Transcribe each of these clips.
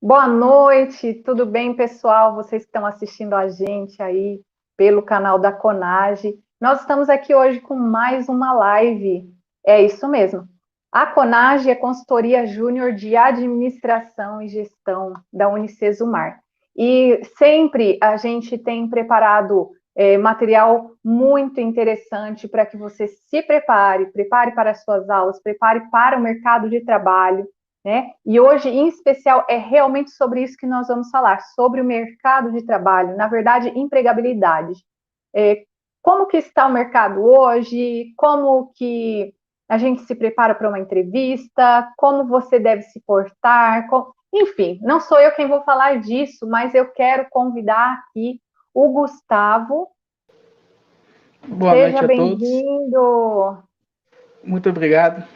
Boa noite, tudo bem, pessoal? Vocês que estão assistindo a gente aí pelo canal da Conage. Nós estamos aqui hoje com mais uma live. É isso mesmo. A Conage é consultoria júnior de administração e gestão da Unicesumar. E sempre a gente tem preparado material muito interessante para que você se prepare para as suas aulas, prepare para o mercado de trabalho, né? E hoje, em especial, é realmente sobre isso que nós vamos falar, sobre o mercado de trabalho, na verdade, empregabilidade. Como que está o mercado hoje, como que a gente se prepara para uma entrevista, como você deve se portar, enfim, não sou eu quem vou falar disso, mas eu quero convidar aqui o Gustavo. Boa Seja noite a todos. bem-vindo. Muito obrigado.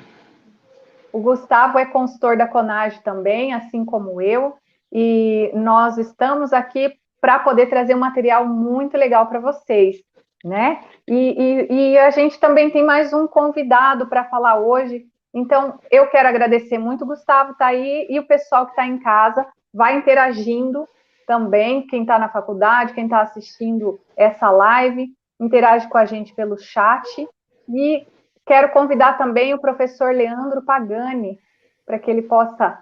O Gustavo é consultor da Conage também, assim como eu, e nós estamos aqui para poder trazer um material muito legal para vocês, né? E a gente também tem mais um convidado para falar hoje, então eu quero agradecer muito o Gustavo tá aí e o pessoal que está em casa vai interagindo também, quem está na faculdade, quem está assistindo essa live, interage com a gente pelo chat e quero convidar também o professor Leandro Pagani para que ele possa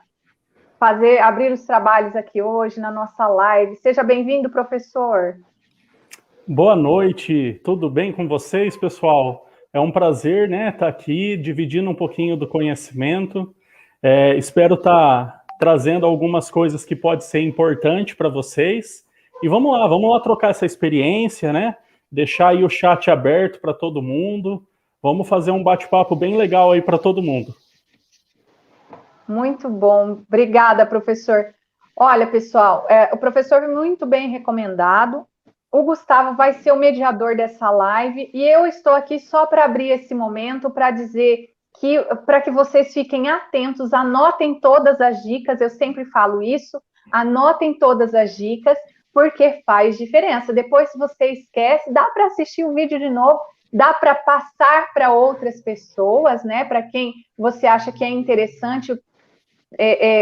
abrir os trabalhos aqui hoje na nossa live. Seja bem-vindo, professor. Boa noite, tudo bem com vocês, pessoal? É um prazer, né, estar aqui dividindo um pouquinho do conhecimento. Espero estar trazendo algumas coisas que pode ser importante para vocês. E vamos lá trocar essa experiência, né? Deixar aí o chat aberto para todo mundo. Vamos fazer um bate-papo bem legal aí para todo mundo. Muito bom, obrigada, professor. Olha, pessoal, o professor é muito bem recomendado. O Gustavo vai ser o mediador dessa live e eu estou aqui só para abrir esse momento para dizer que para que vocês fiquem atentos, anotem todas as dicas, eu sempre falo isso, anotem todas as dicas, porque faz diferença. Depois, se você esquece, dá para assistir o vídeo de novo, dá para passar para outras pessoas, né? Para quem você acha que é interessante,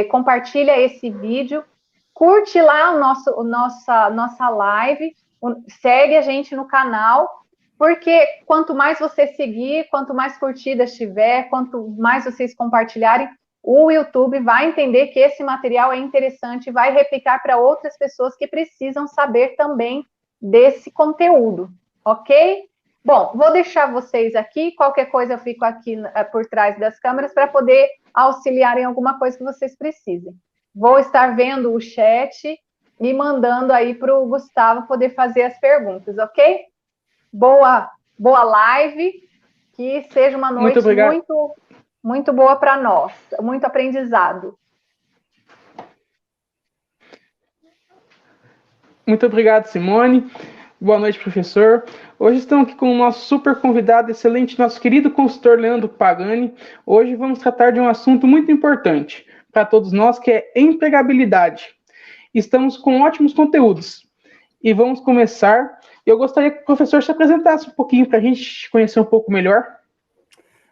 compartilha esse vídeo, curte lá nossa live, segue a gente no canal, porque quanto mais você seguir, quanto mais curtidas tiver, quanto mais vocês compartilharem, o YouTube vai entender que esse material é interessante e vai replicar para outras pessoas que precisam saber também desse conteúdo, ok? Bom, vou deixar vocês aqui, qualquer coisa eu fico aqui por trás das câmeras para poder auxiliar em alguma coisa que vocês precisem. Vou estar vendo o chat e mandando aí para o Gustavo poder fazer as perguntas, ok? Boa live, que seja uma Muito noite obrigado. muito boa para nós, muito aprendizado. Muito obrigado, Simone. Boa noite, professor. Hoje estamos aqui com o nosso super convidado, excelente, nosso querido consultor Leandro Pagani. Hoje vamos tratar de um assunto muito importante para todos nós, que é empregabilidade. Estamos com ótimos conteúdos e vamos começar. Eu gostaria que o professor se apresentasse um pouquinho para a gente conhecer um pouco melhor.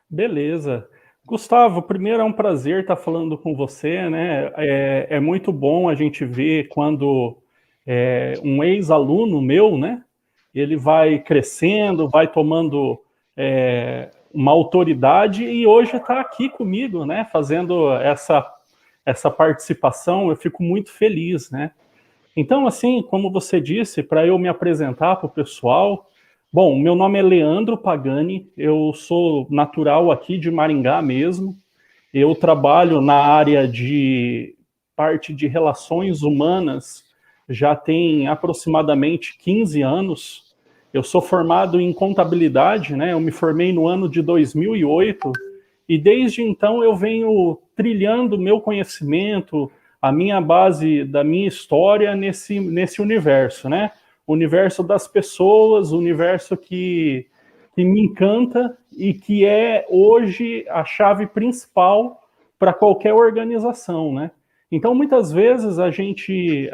Beleza. Gustavo, primeiro é um prazer estar falando com você, né? É muito bom a gente ver quando um ex-aluno meu, né? Ele vai crescendo, vai tomando uma autoridade e hoje está aqui comigo, né? Fazendo essa participação, eu fico muito feliz, né? Então, assim, como você disse, para eu me apresentar para o pessoal, bom, meu nome é Leandro Pagani, eu sou natural aqui de Maringá mesmo, eu trabalho na área de parte de relações humanas já tem aproximadamente 15 anos, eu sou formado em contabilidade, né, eu me formei no ano de 2008, e desde então eu venho trilhando meu conhecimento, a minha base da minha história nesse universo, né? O universo das pessoas, o universo que me encanta e que é hoje a chave principal para qualquer organização, né? Então, muitas vezes a gente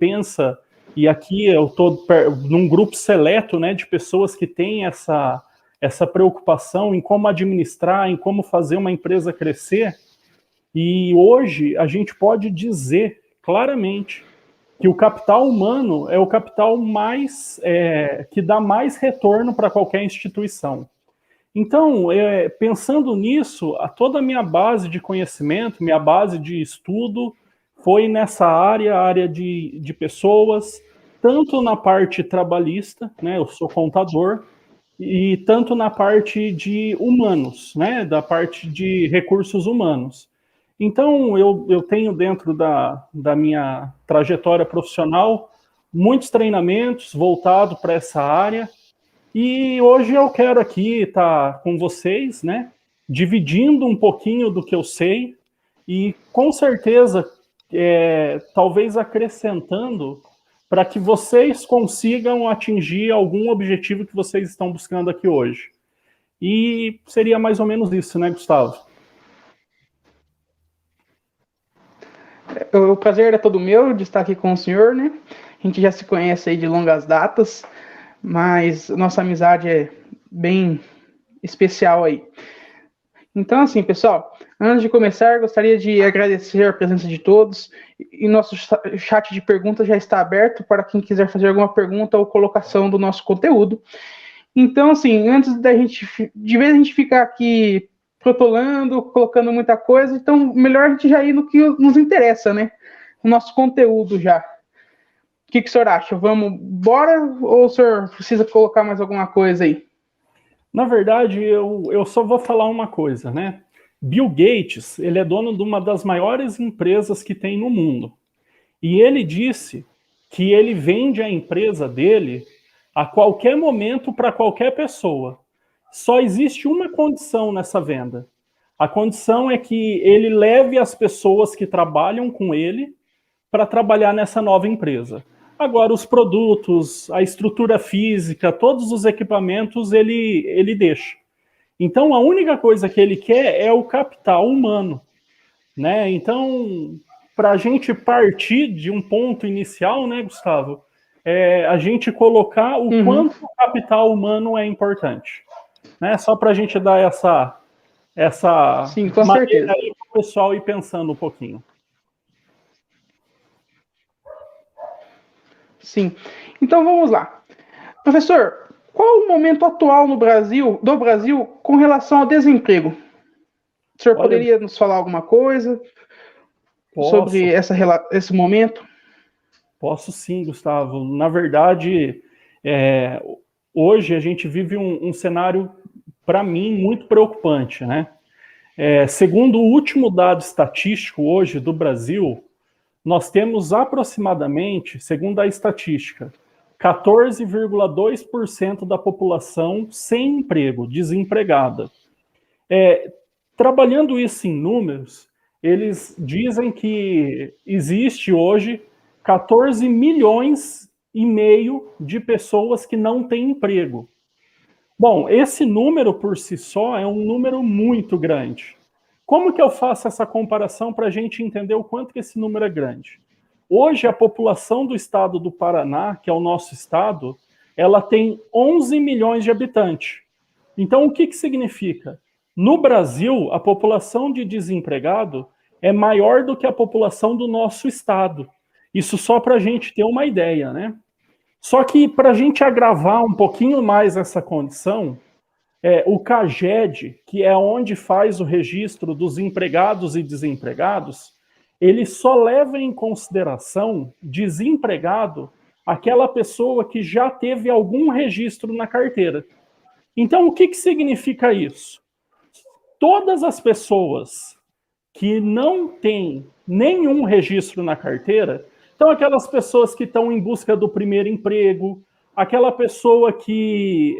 pensa, e aqui eu estou num grupo seleto, né, de pessoas que têm essa preocupação em como administrar, em como fazer uma empresa crescer, e hoje a gente pode dizer claramente que o capital humano é o capital mais que dá mais retorno para qualquer instituição. Então, pensando nisso, toda a minha base de conhecimento, minha base de estudo foi nessa área de pessoas, tanto na parte trabalhista, né, eu sou contador, e tanto na parte de humanos, né, da parte de recursos humanos. Então, eu tenho dentro da minha trajetória profissional muitos treinamentos voltados para essa área, e hoje eu quero aqui estar com vocês, né, dividindo um pouquinho do que eu sei e, com certeza, talvez acrescentando para que vocês consigam atingir algum objetivo que vocês estão buscando aqui hoje. E seria mais ou menos isso, né, Gustavo? O prazer é todo meu de estar aqui com o senhor, né? A gente já se conhece aí de longas datas, mas nossa amizade é bem especial aí. Então, assim, pessoal, antes de começar, gostaria de agradecer a presença de todos e nosso chat de perguntas já está aberto para quem quiser fazer alguma pergunta ou colocação do nosso conteúdo. Então, assim, antes da gente, de vez a gente ficar aqui protolando, colocando muita coisa, então melhor a gente já ir no que nos interessa, né? O nosso conteúdo já. O que o senhor acha? Vamos embora ou o senhor precisa colocar mais alguma coisa aí? Na verdade, eu só vou falar uma coisa, né? Bill Gates, ele é dono de uma das maiores empresas que tem no mundo. E ele disse que ele vende a empresa dele a qualquer momento para qualquer pessoa. Só existe uma condição nessa venda. A condição é que ele leve as pessoas que trabalham com ele para trabalhar nessa nova empresa. Agora, os produtos, a estrutura física, todos os equipamentos, ele deixa. Então, a única coisa que ele quer é o capital humano, né? Então, para a gente partir de um ponto inicial, né, Gustavo, a gente colocar o quanto o capital humano é importante, né? Só para a gente dar essa Sim, com maneira certeza. aí para o pessoal ir pensando um pouquinho. Sim. Então vamos lá. Professor, qual o momento atual no Brasil, do Brasil, com relação ao desemprego? O senhor poderia nos falar alguma coisa sobre esse momento? Posso sim, Gustavo. Na verdade, hoje a gente vive um cenário, para mim, muito preocupante, né? Segundo o último dado estatístico hoje do Brasil, nós temos aproximadamente, segundo a estatística, 14,2% da população sem emprego, desempregada. Trabalhando isso em números, eles dizem que existe hoje 14 milhões e meio de pessoas que não têm emprego. Bom, esse número por si só é um número muito grande. Como que eu faço essa comparação para a gente entender o quanto que esse número é grande? Hoje, a população do estado do Paraná, que é o nosso estado, ela tem 11 milhões de habitantes. Então, o que significa? No Brasil, a população de desempregado é maior do que a população do nosso estado. Isso só para a gente ter uma ideia, né? Só que para a gente agravar um pouquinho mais essa condição, o CAGED, que é onde faz o registro dos empregados e desempregados, ele só leva em consideração desempregado aquela pessoa que já teve algum registro na carteira. Então, o que significa isso? Todas as pessoas que não têm nenhum registro na carteira, então aquelas pessoas que estão em busca do primeiro emprego, aquela pessoa que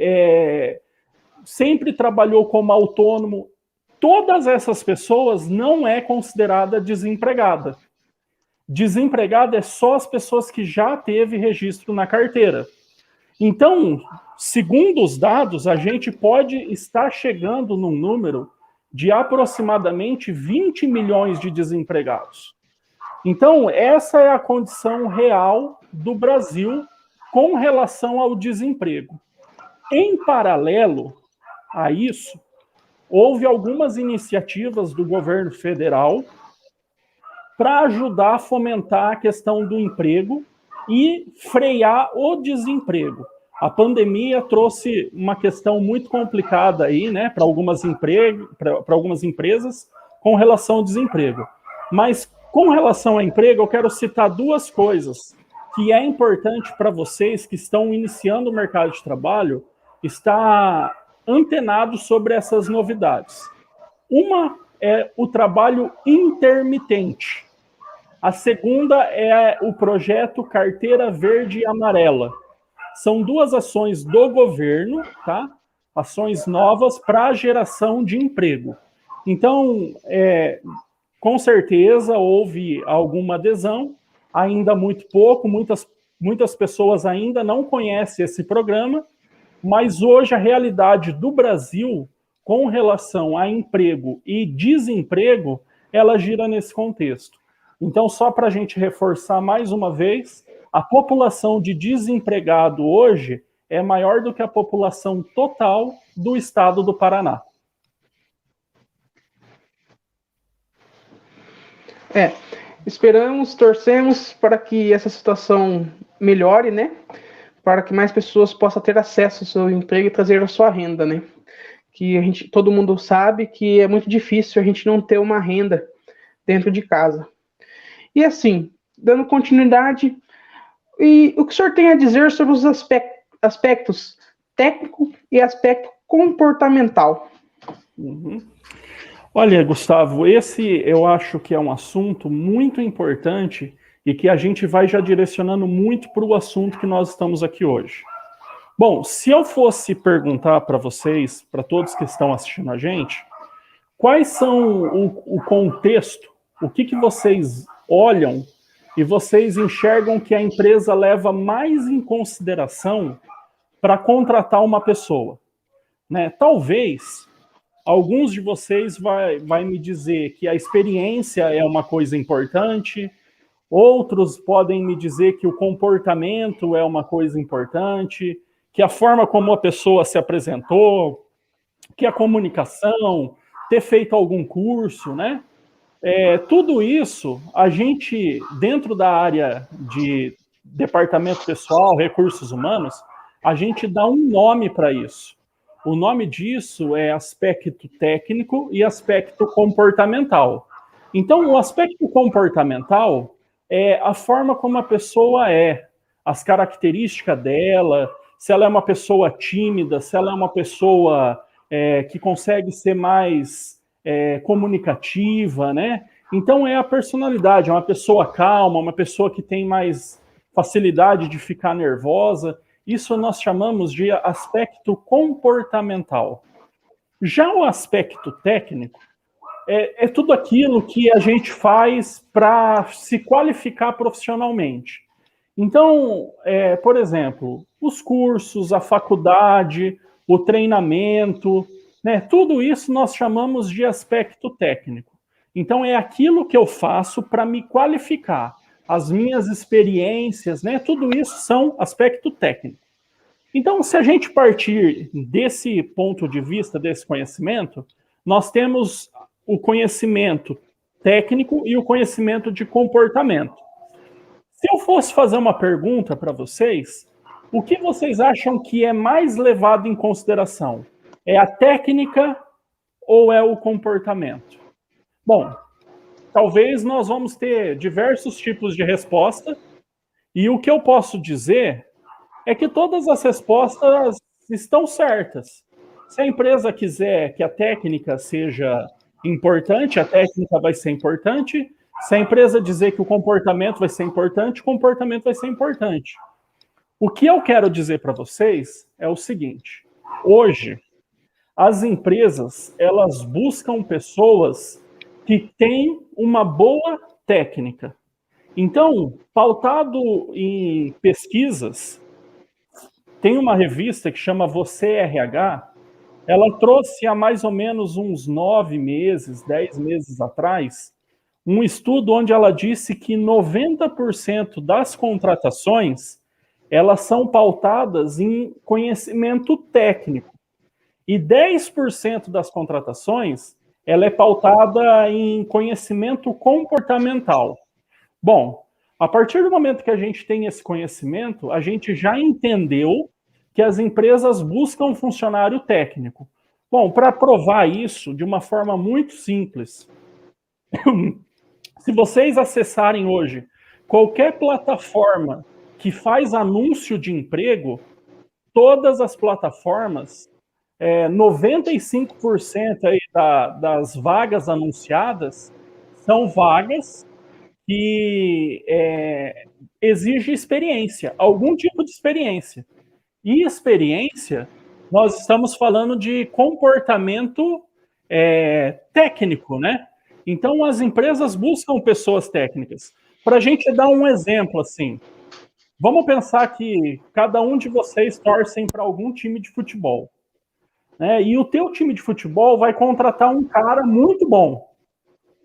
sempre trabalhou como autônomo, todas essas pessoas não é considerada desempregada. Desempregada é só as pessoas que já teve registro na carteira. Então, segundo os dados, a gente pode estar chegando num número de aproximadamente 20 milhões de desempregados. Então, essa é a condição real do Brasil com relação ao desemprego. Em paralelo a isso, houve algumas iniciativas do governo federal para ajudar a fomentar a questão do emprego e frear o desemprego. A pandemia trouxe uma questão muito complicada aí, né, para algumas empresas com relação ao desemprego. Mas com relação ao emprego, eu quero citar duas coisas que é importante para vocês que estão iniciando o mercado de trabalho estar antenados sobre essas novidades. Uma é o trabalho intermitente. A segunda é o projeto Carteira Verde e Amarela. São duas ações do governo, tá? Ações novas para a geração de emprego. Então, com certeza houve alguma adesão, ainda muito pouco, muitas pessoas ainda não conhecem esse programa, mas hoje a realidade do Brasil com relação a emprego e desemprego, ela gira nesse contexto. Então, só para a gente reforçar mais uma vez, a população de desempregado hoje é maior do que a população total do estado do Paraná. Esperamos, torcemos para que essa situação melhore, né? Para que mais pessoas possam ter acesso ao seu emprego e trazer a sua renda, né? Que todo mundo sabe que é muito difícil a gente não ter uma renda dentro de casa. E assim, dando continuidade, e o que o senhor tem a dizer sobre os aspectos técnico e aspecto comportamental? Uhum. Olha, Gustavo, esse eu acho que é um assunto muito importante e que a gente vai já direcionando muito para o assunto que nós estamos aqui hoje. Bom, se eu fosse perguntar para vocês, para todos que estão assistindo a gente, quais são o contexto, o que vocês olham e vocês enxergam que a empresa leva mais em consideração para contratar uma pessoa, né? Talvez alguns de vocês vai me dizer que a experiência é uma coisa importante, outros podem me dizer que o comportamento é uma coisa importante, que a forma como a pessoa se apresentou, que a comunicação, ter feito algum curso, né? Tudo isso, a gente, dentro da área de departamento pessoal, recursos humanos, a gente dá um nome para isso. O nome disso é aspecto técnico e aspecto comportamental. Então, o aspecto comportamental é a forma como a pessoa é, as características dela, se ela é uma pessoa tímida, se ela é uma pessoa que consegue ser mais comunicativa, né? Então, é a personalidade, é uma pessoa calma, uma pessoa que tem mais facilidade de ficar nervosa. Isso nós chamamos de aspecto comportamental. Já o aspecto técnico é tudo aquilo que a gente faz para se qualificar profissionalmente. Então, por exemplo, os cursos, a faculdade, o treinamento, né, tudo isso nós chamamos de aspecto técnico. Então, é aquilo que eu faço para me qualificar. As minhas experiências, né, tudo isso são aspecto técnico. Então, se a gente partir desse ponto de vista, desse conhecimento, nós temos o conhecimento técnico e o conhecimento de comportamento. Se eu fosse fazer uma pergunta para vocês, o que vocês acham que é mais levado em consideração? É a técnica ou é o comportamento? Bom, talvez nós vamos ter diversos tipos de resposta, e o que eu posso dizer é que todas as respostas estão certas. Se a empresa quiser que a técnica seja importante, a técnica vai ser importante. Se a empresa dizer que o comportamento vai ser importante, o comportamento vai ser importante. O que eu quero dizer para vocês é o seguinte: hoje, as empresas, elas buscam pessoas que têm uma boa técnica. Então, pautado em pesquisas, tem uma revista que chama Você RH, ela trouxe há mais ou menos uns 9 meses, 10 meses atrás, um estudo onde ela disse que 90% das contratações, elas são pautadas em conhecimento técnico. E 10% das contratações, ela é pautada em conhecimento comportamental. Bom, a partir do momento que a gente tem esse conhecimento, a gente já entendeu que as empresas buscam um funcionário técnico. Bom, para provar isso de uma forma muito simples, se vocês acessarem hoje qualquer plataforma que faz anúncio de emprego, todas as plataformas, 95% aí das vagas anunciadas são vagas que exigem experiência, algum tipo de experiência. E experiência, nós estamos falando de comportamento técnico, né? Então, as empresas buscam pessoas técnicas. Para a gente dar um exemplo, assim, vamos pensar que cada um de vocês torcem para algum time de futebol, né? E o teu time de futebol vai contratar um cara muito bom,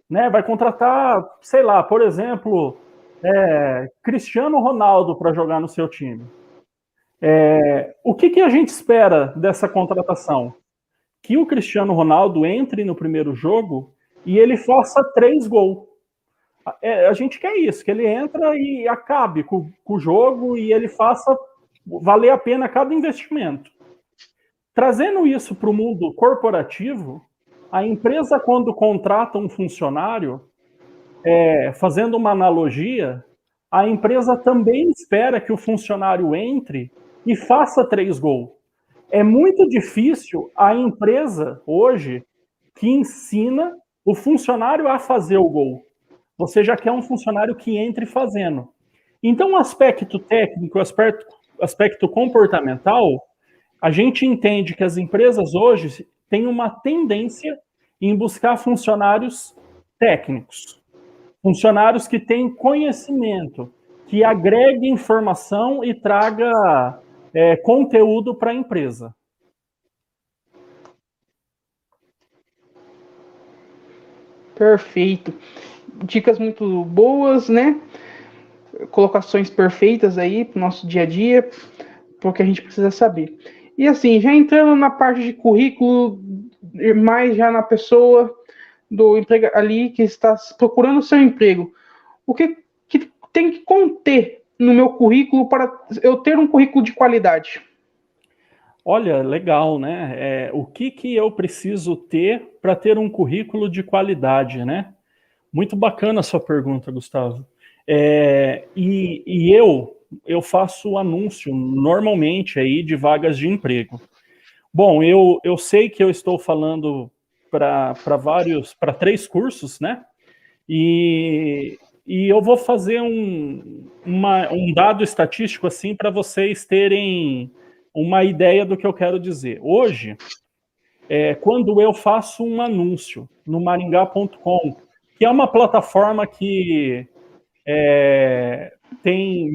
né? Vai contratar, sei lá, por exemplo, Cristiano Ronaldo para jogar no seu time. O que a gente espera dessa contratação? Que o Cristiano Ronaldo entre no primeiro jogo e ele faça 3 gols. A gente quer isso, que ele entra e acabe com o jogo e ele faça valer a pena cada investimento. Trazendo isso para o mundo corporativo, a empresa, quando contrata um funcionário, fazendo uma analogia, a empresa também espera que o funcionário entre e faça 3 gols. É muito difícil a empresa, hoje, que ensina o funcionário a fazer o gol. Você já quer um funcionário que entre fazendo. Então, o aspecto técnico, o aspecto comportamental, a gente entende que as empresas hoje têm uma tendência em buscar funcionários técnicos. Funcionários que têm conhecimento, que agreguem informação e traga conteúdo para a empresa. Perfeito. Dicas muito boas, né? Colocações perfeitas aí para o nosso dia a dia, porque a gente precisa saber. E assim, já entrando na parte de currículo, mais já na pessoa do emprego ali que está procurando o seu emprego, o que tem que conter no meu currículo para eu ter um currículo de qualidade? Olha, legal, né? O que eu preciso ter para ter um currículo de qualidade, né? Muito bacana a sua pergunta, Gustavo. E eu faço anúncio normalmente aí de vagas de emprego. Bom, eu sei que eu estou falando para 3 cursos, né? E eu vou fazer um dado estatístico assim para vocês terem uma ideia do que eu quero dizer. Hoje, quando eu faço um anúncio no maringá.com, que é uma plataforma que tem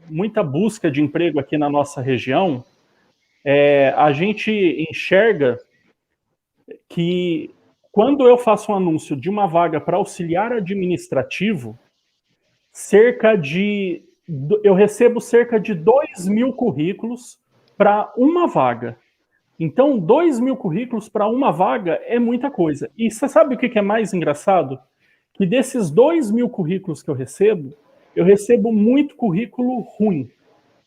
muita busca de emprego aqui na nossa região, a gente enxerga que quando eu faço um anúncio de uma vaga para auxiliar administrativo, eu recebo cerca de 2.000 currículos para uma vaga. Então, 2.000 currículos para uma vaga é muita coisa. E você sabe o que é mais engraçado? Que desses 2.000 currículos que eu recebo muito currículo ruim.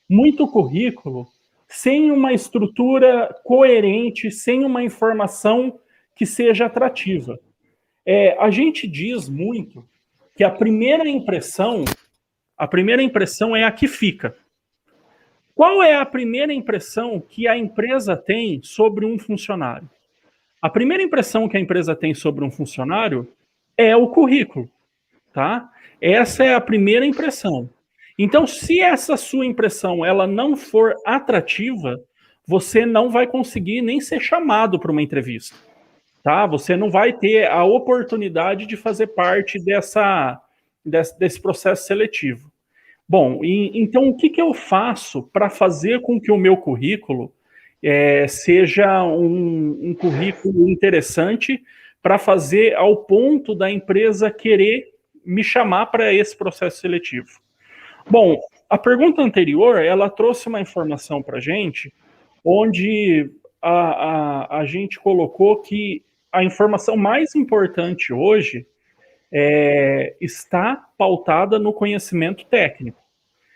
Muito currículo sem uma estrutura coerente, sem uma informação que seja atrativa. A gente diz muito que a primeira impressão é a que fica. Qual é a primeira impressão que a empresa tem sobre um funcionário? A primeira impressão que a empresa tem sobre um funcionário é o currículo, tá? Essa é a primeira impressão. Então, se essa sua impressão ela não for atrativa, você não vai conseguir nem ser chamado para uma entrevista, tá? Você não vai ter a oportunidade de fazer parte desse processo seletivo. Bom, então o que eu faço para fazer com que o meu currículo seja um currículo interessante para fazer ao ponto da empresa querer me chamar para esse processo seletivo? Bom, a pergunta anterior, ela trouxe uma informação para a gente, onde a gente colocou que a informação mais importante hoje está pautada no conhecimento técnico.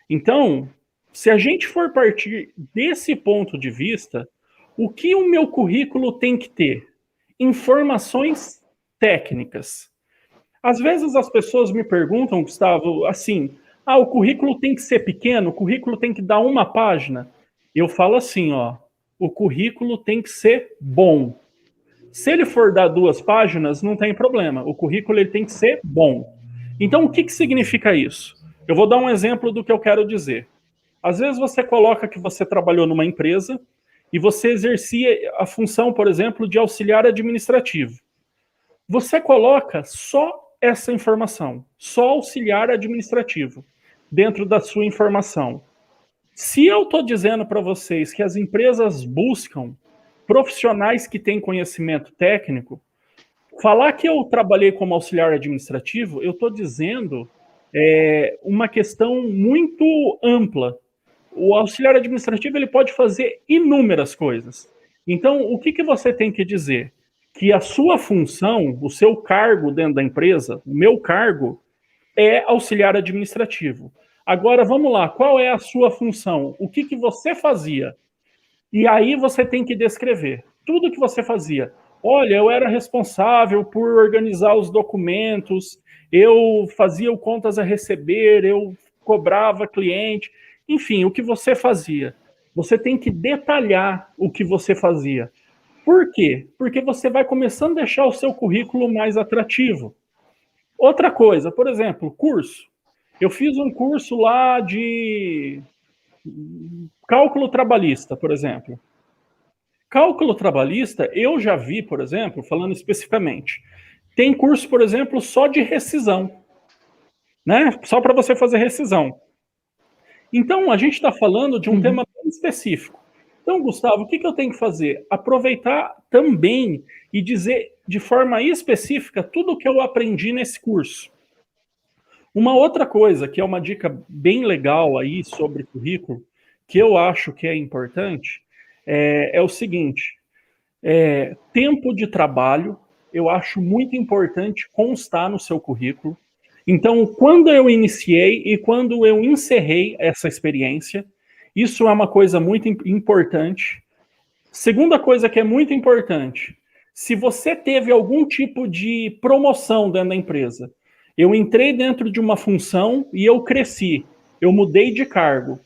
Então, se a gente for partir desse ponto de vista, o que o meu currículo tem que ter? Informações técnicas. Às vezes as pessoas me perguntam, Gustavo, assim, o currículo tem que ser pequeno, o currículo tem que dar uma página. Eu falo assim, o currículo tem que ser bom. Se ele for dar 2 páginas, não tem problema. O currículo ele tem que ser bom. Então, o que significa isso? Eu vou dar um exemplo do que eu quero dizer. Às vezes você coloca que você trabalhou numa empresa e você exercia a função, por exemplo, de auxiliar administrativo. Você coloca só essa informação, só auxiliar administrativo, dentro da sua informação. Se eu estou dizendo para vocês que as empresas buscam profissionais que têm conhecimento técnico, falar que eu trabalhei como auxiliar administrativo, eu estou dizendo uma questão muito ampla. O auxiliar administrativo ele pode fazer inúmeras coisas. Então, o que você tem que dizer? Que a sua função, o seu cargo dentro da empresa, o meu cargo, é auxiliar administrativo. Agora, vamos lá, qual é a sua função? O que você fazia? E aí você tem que descrever tudo que você fazia. Olha, eu era responsável por organizar os documentos, eu fazia o contas a receber, eu cobrava cliente, enfim, o que você fazia. Você tem que detalhar o que você fazia. Por quê? Porque você vai começando a deixar o seu currículo mais atrativo. Outra coisa, por exemplo, curso. Eu fiz um curso lá de cálculo trabalhista, por exemplo. Cálculo trabalhista, eu já vi, por exemplo, falando especificamente, tem curso, por exemplo, só de rescisão, né? Só para você fazer rescisão. Então, a gente está falando de um tema bem específico. Então, Gustavo, o que eu tenho que fazer? Aproveitar também e dizer de forma específica tudo o que eu aprendi nesse curso. Uma outra coisa, que é uma dica bem legal aí sobre currículo, que eu acho que é importante, é o seguinte, tempo de trabalho, eu acho muito importante constar no seu currículo. Então, quando eu iniciei e quando eu encerrei essa experiência, isso é uma coisa muito importante. Segunda coisa que é muito importante, se você teve algum tipo de promoção dentro da empresa, eu entrei dentro de uma função e eu cresci, eu mudei de cargo,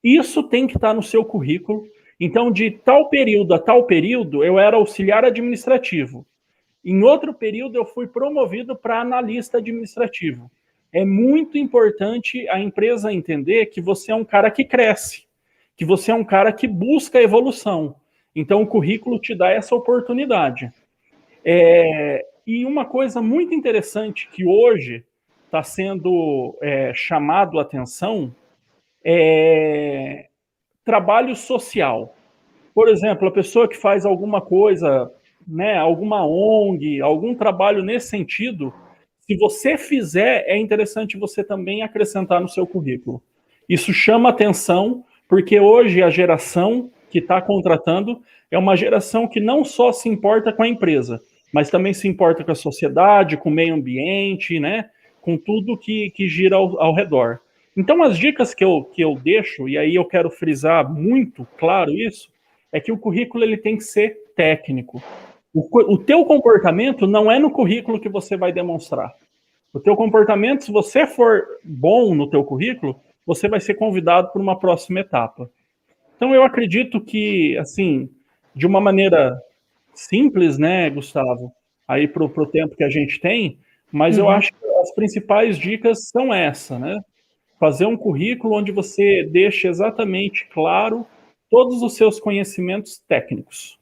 isso tem que estar no seu currículo. Então, de tal período a tal período, eu era auxiliar administrativo. Em outro período, eu fui promovido para analista administrativo. É muito importante a empresa entender que você é um cara que cresce, que você é um cara que busca evolução. Então, o currículo te dá essa oportunidade. E uma coisa muito interessante que hoje está sendo chamado a atenção é trabalho social. Por exemplo, a pessoa que faz alguma coisa, né, alguma ONG, algum trabalho nesse sentido, se você fizer, é interessante você também acrescentar no seu currículo. Isso chama atenção, porque hoje a geração que está contratando é uma geração que não só se importa com a empresa, mas também se importa com a sociedade, com o meio ambiente, né, com tudo que gira ao redor. Então, as dicas que eu deixo, e aí eu quero frisar muito claro isso, é que o currículo ele tem que ser técnico. O teu comportamento não é no currículo que você vai demonstrar. O teu comportamento, se você for bom no teu currículo, você vai ser convidado para uma próxima etapa. Então, eu acredito que, assim, de uma maneira simples, né, Gustavo, aí para o tempo que a gente tem, mas eu acho que as principais dicas são essa, né? Fazer um currículo onde você deixe exatamente claro todos os seus conhecimentos técnicos.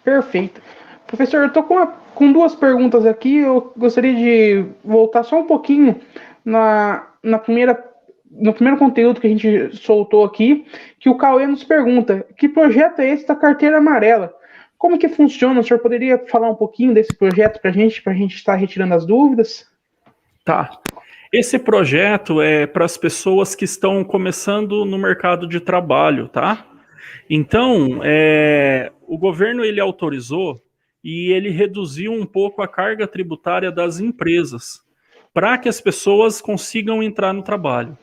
Perfeito. Professor, eu estou com 2 perguntas aqui. Eu gostaria de voltar só um pouquinho no primeiro conteúdo que a gente soltou aqui, que o Cauê nos pergunta, que projeto é esse da carteira amarela? Como que funciona? O senhor poderia falar um pouquinho desse projeto para a gente estar retirando as dúvidas? Tá. Esse projeto é para as pessoas que estão começando no mercado de trabalho, tá? Então, o governo ele autorizou e ele reduziu um pouco a carga tributária das empresas para que as pessoas consigam entrar no trabalho.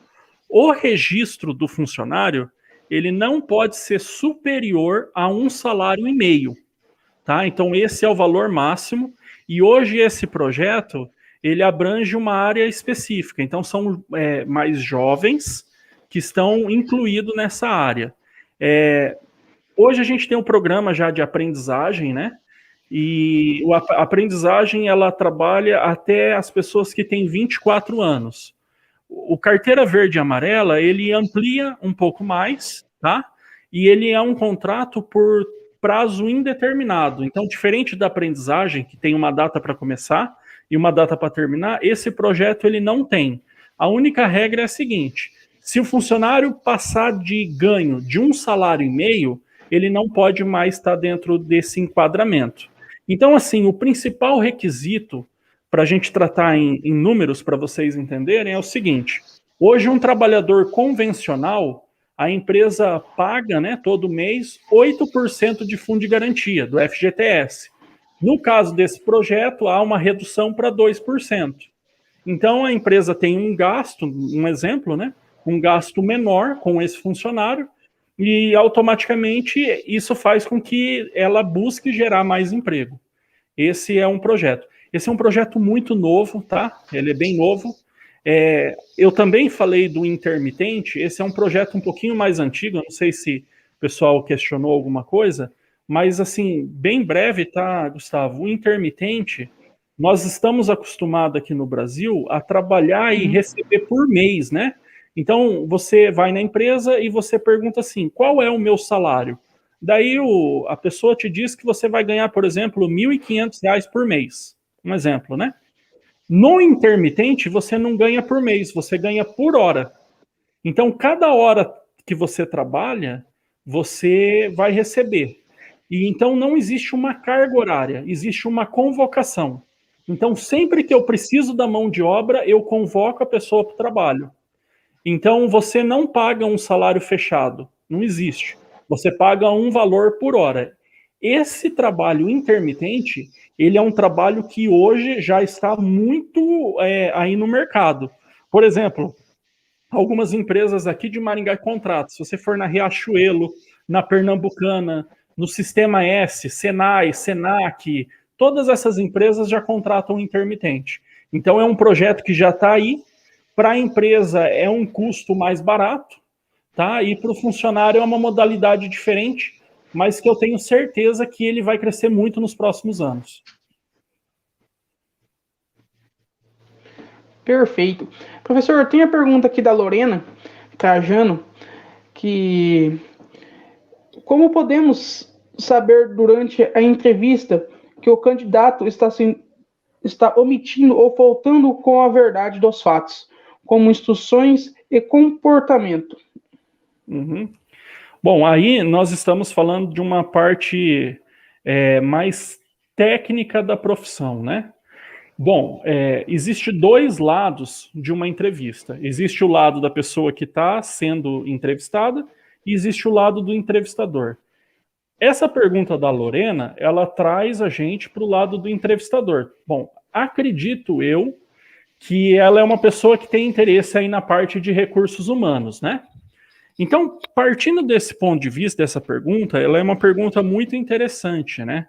O registro do funcionário, ele não pode ser superior a 1,5 salário, tá? Então esse é o valor máximo e hoje esse projeto ele abrange uma área específica. Então são mais jovens que estão incluídos nessa área. Hoje a gente tem um programa já de aprendizagem, né? E a aprendizagem ela trabalha até as pessoas que têm 24 anos. O carteira verde e amarela, ele amplia um pouco mais, tá? E ele é um contrato por prazo indeterminado. Então, diferente da aprendizagem, que tem uma data para começar e uma data para terminar, esse projeto ele não tem. A única regra é a seguinte: se o funcionário passar de ganho de 1,5 salário, ele não pode mais estar dentro desse enquadramento. Então, assim, o principal requisito para a gente tratar em números, para vocês entenderem, é o seguinte: hoje um trabalhador convencional, a empresa paga, né, todo mês 8% de fundo de garantia do FGTS. No caso desse projeto, há uma redução para 2%. Então a empresa tem um gasto, um exemplo, né, um gasto menor com esse funcionário, e automaticamente isso faz com que ela busque gerar mais emprego. Esse é um projeto. Esse é um projeto muito novo, tá? Ele é bem novo. Eu também falei do intermitente. Esse é um projeto um pouquinho mais antigo. Eu não sei se o pessoal questionou alguma coisa, mas assim, bem breve, tá, Gustavo? O intermitente, nós estamos acostumados aqui no Brasil a trabalhar e receber por mês, né? Então, você vai na empresa e você pergunta assim: qual é o meu salário? Daí a pessoa te diz que você vai ganhar, por exemplo, R$ 1.500 por mês. Um exemplo, né? No intermitente, você não ganha por mês, você ganha por hora. Então, cada hora que você trabalha, você vai receber. E então não existe uma carga horária, existe uma convocação. Então, sempre que eu preciso da mão de obra, eu convoco a pessoa para o trabalho. Então, você não paga um salário fechado, não existe. Você paga um valor por hora. Esse trabalho intermitente, ele é um trabalho que hoje já está muito aí no mercado. Por exemplo, algumas empresas aqui de Maringá contratam. Se você for na Riachuelo, na Pernambucana, no Sistema S, Senai, Senac, todas essas empresas já contratam intermitente. Então, é um projeto que já está aí. Para a empresa é um custo mais barato, tá? E para o funcionário é uma modalidade diferente, mas que eu tenho certeza que ele vai crescer muito nos próximos anos. Perfeito. Professor, tem a pergunta aqui da Lorena Trajano, que como podemos saber durante a entrevista que o candidato está omitindo ou faltando com a verdade dos fatos, como instruções e comportamento? Uhum. Bom, aí nós estamos falando de uma parte mais técnica da profissão, né? Bom, existe dois lados de uma entrevista. Existe o lado da pessoa que está sendo entrevistada e existe o lado do entrevistador. Essa pergunta da Lorena, ela traz a gente para o lado do entrevistador. Bom, acredito eu que ela é uma pessoa que tem interesse aí na parte de recursos humanos, né? Então, partindo desse ponto de vista, dessa pergunta, ela é uma pergunta muito interessante, né?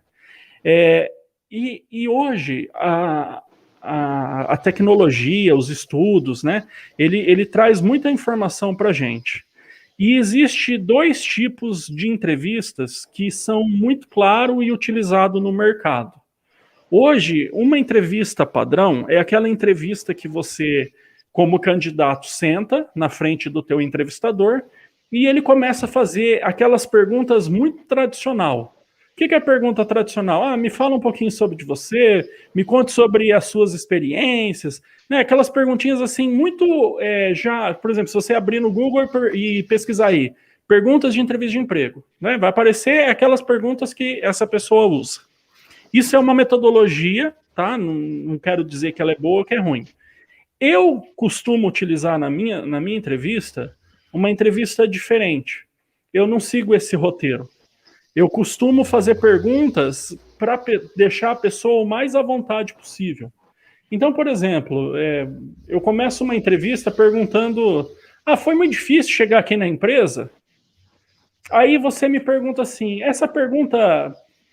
E hoje, a tecnologia, os estudos, né? Ele traz muita informação para a gente. E existe dois tipos de entrevistas que são muito claros e utilizados no mercado. Hoje, uma entrevista padrão é aquela entrevista que você, como candidato, senta na frente do teu entrevistador e ele começa a fazer aquelas perguntas muito tradicional. O que é a pergunta tradicional? Me fala um pouquinho sobre você, me conte sobre as suas experiências, né? Aquelas perguntinhas assim, muito já, por exemplo, se você abrir no Google e pesquisar aí, perguntas de entrevista de emprego, né? Vai aparecer aquelas perguntas que essa pessoa usa. Isso é uma metodologia, tá? Não quero dizer que ela é boa ou que é ruim. Eu costumo utilizar na minha entrevista uma entrevista diferente. eu não sigo esse roteiro. Eu costumo fazer perguntas para deixar a pessoa o mais à vontade possível. Então, por exemplo, eu começo uma entrevista perguntando: foi muito difícil chegar aqui na empresa? Aí você me pergunta assim: essa pergunta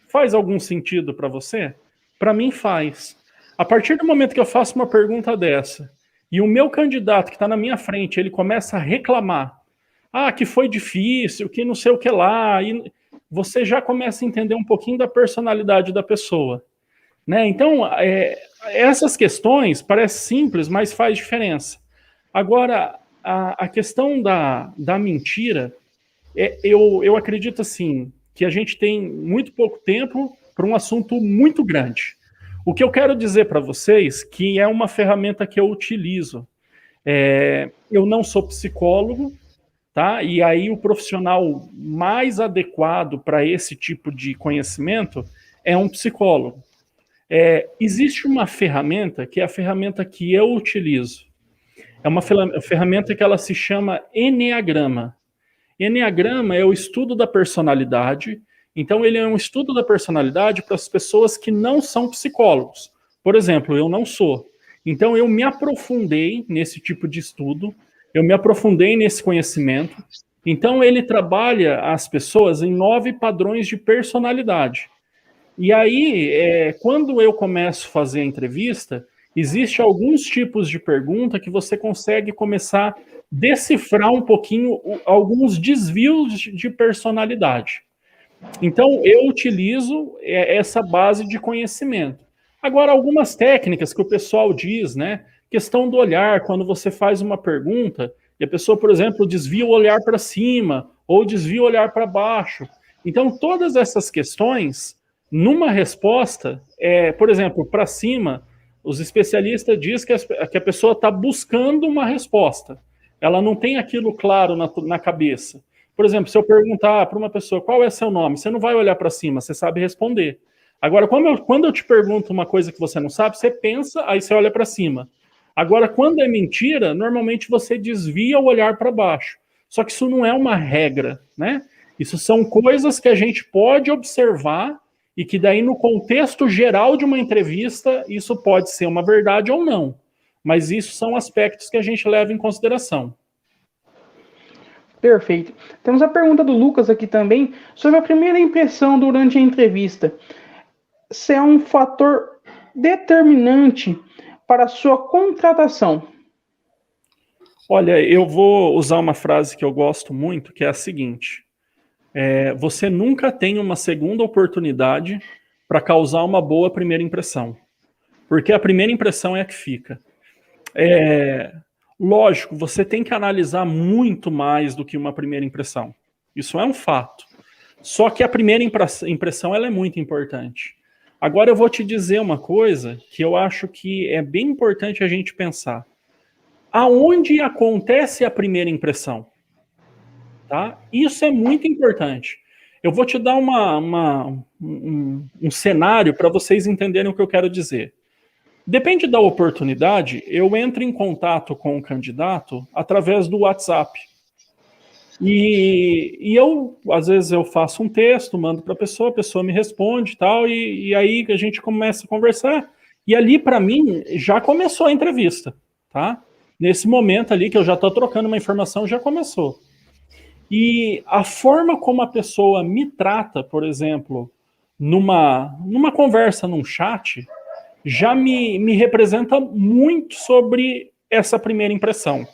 faz algum sentido para você? Para mim faz. A partir do momento que eu faço uma pergunta dessa e o meu candidato que está na minha frente, ele começa a reclamar, que foi difícil, que não sei o que lá, e você já começa a entender um pouquinho da personalidade da pessoa, né? Então, essas questões parecem simples, mas faz diferença. Agora, a questão da mentira, eu acredito assim, que a gente tem muito pouco tempo para um assunto muito grande. O que eu quero dizer para vocês, que é uma ferramenta que eu utilizo. Eu não sou psicólogo, tá? E aí o profissional mais adequado para esse tipo de conhecimento é um psicólogo. Existe uma ferramenta, que é a ferramenta que eu utilizo. É uma ferramenta que ela se chama Eneagrama. Eneagrama é o estudo da personalidade. Então, ele é um estudo da personalidade para as pessoas que não são psicólogos. Por exemplo, eu não sou. Então, eu me aprofundei nesse tipo de estudo, eu me aprofundei nesse conhecimento. Então, ele trabalha as pessoas em 9 padrões de personalidade. E aí, quando eu começo a fazer a entrevista, existe alguns tipos de pergunta que você consegue começar a decifrar um pouquinho alguns desvios de personalidade. Então, eu utilizo essa base de conhecimento. Agora, algumas técnicas que o pessoal diz, né? Questão do olhar, quando você faz uma pergunta e a pessoa, por exemplo, desvia o olhar para cima ou desvia o olhar para baixo. Então, todas essas questões, numa resposta, por exemplo, para cima, os especialistas dizem que a pessoa está buscando uma resposta. Ela não tem aquilo claro na cabeça. Por exemplo, se eu perguntar para uma pessoa qual é seu nome, você não vai olhar para cima, você sabe responder. Agora, quando eu te pergunto uma coisa que você não sabe, você pensa, aí você olha para cima. Agora, quando é mentira, normalmente você desvia o olhar para baixo. Só que isso não é uma regra, né? Isso são coisas que a gente pode observar e que daí, no contexto geral de uma entrevista, isso pode ser uma verdade ou não. Mas isso são aspectos que a gente leva em consideração. Perfeito. Temos a pergunta do Lucas aqui também sobre a primeira impressão durante a entrevista. Se é um fator determinante para a sua contratação? Olha, eu vou usar uma frase que eu gosto muito, que é a seguinte: você nunca tem uma segunda oportunidade para causar uma boa primeira impressão, porque a primeira impressão é a que fica. Lógico, você tem que analisar muito mais do que uma primeira impressão. Isso é um fato. Só que a primeira impressão ela é muito importante. Agora eu vou te dizer uma coisa que eu acho que é bem importante a gente pensar. Aonde acontece a primeira impressão? Tá? Isso é muito importante. Eu vou te dar um cenário para vocês entenderem o que eu quero dizer. Depende da oportunidade, eu entro em contato com o candidato através do WhatsApp. E eu, às vezes, eu faço um texto, mando para a pessoa me responde e tal, e aí a gente começa a conversar. E ali, para mim, já começou a entrevista, tá? Nesse momento ali que eu já estou trocando uma informação, já começou. E a forma como a pessoa me trata, por exemplo, numa conversa, num chat, já me representa muito sobre essa primeira impressão.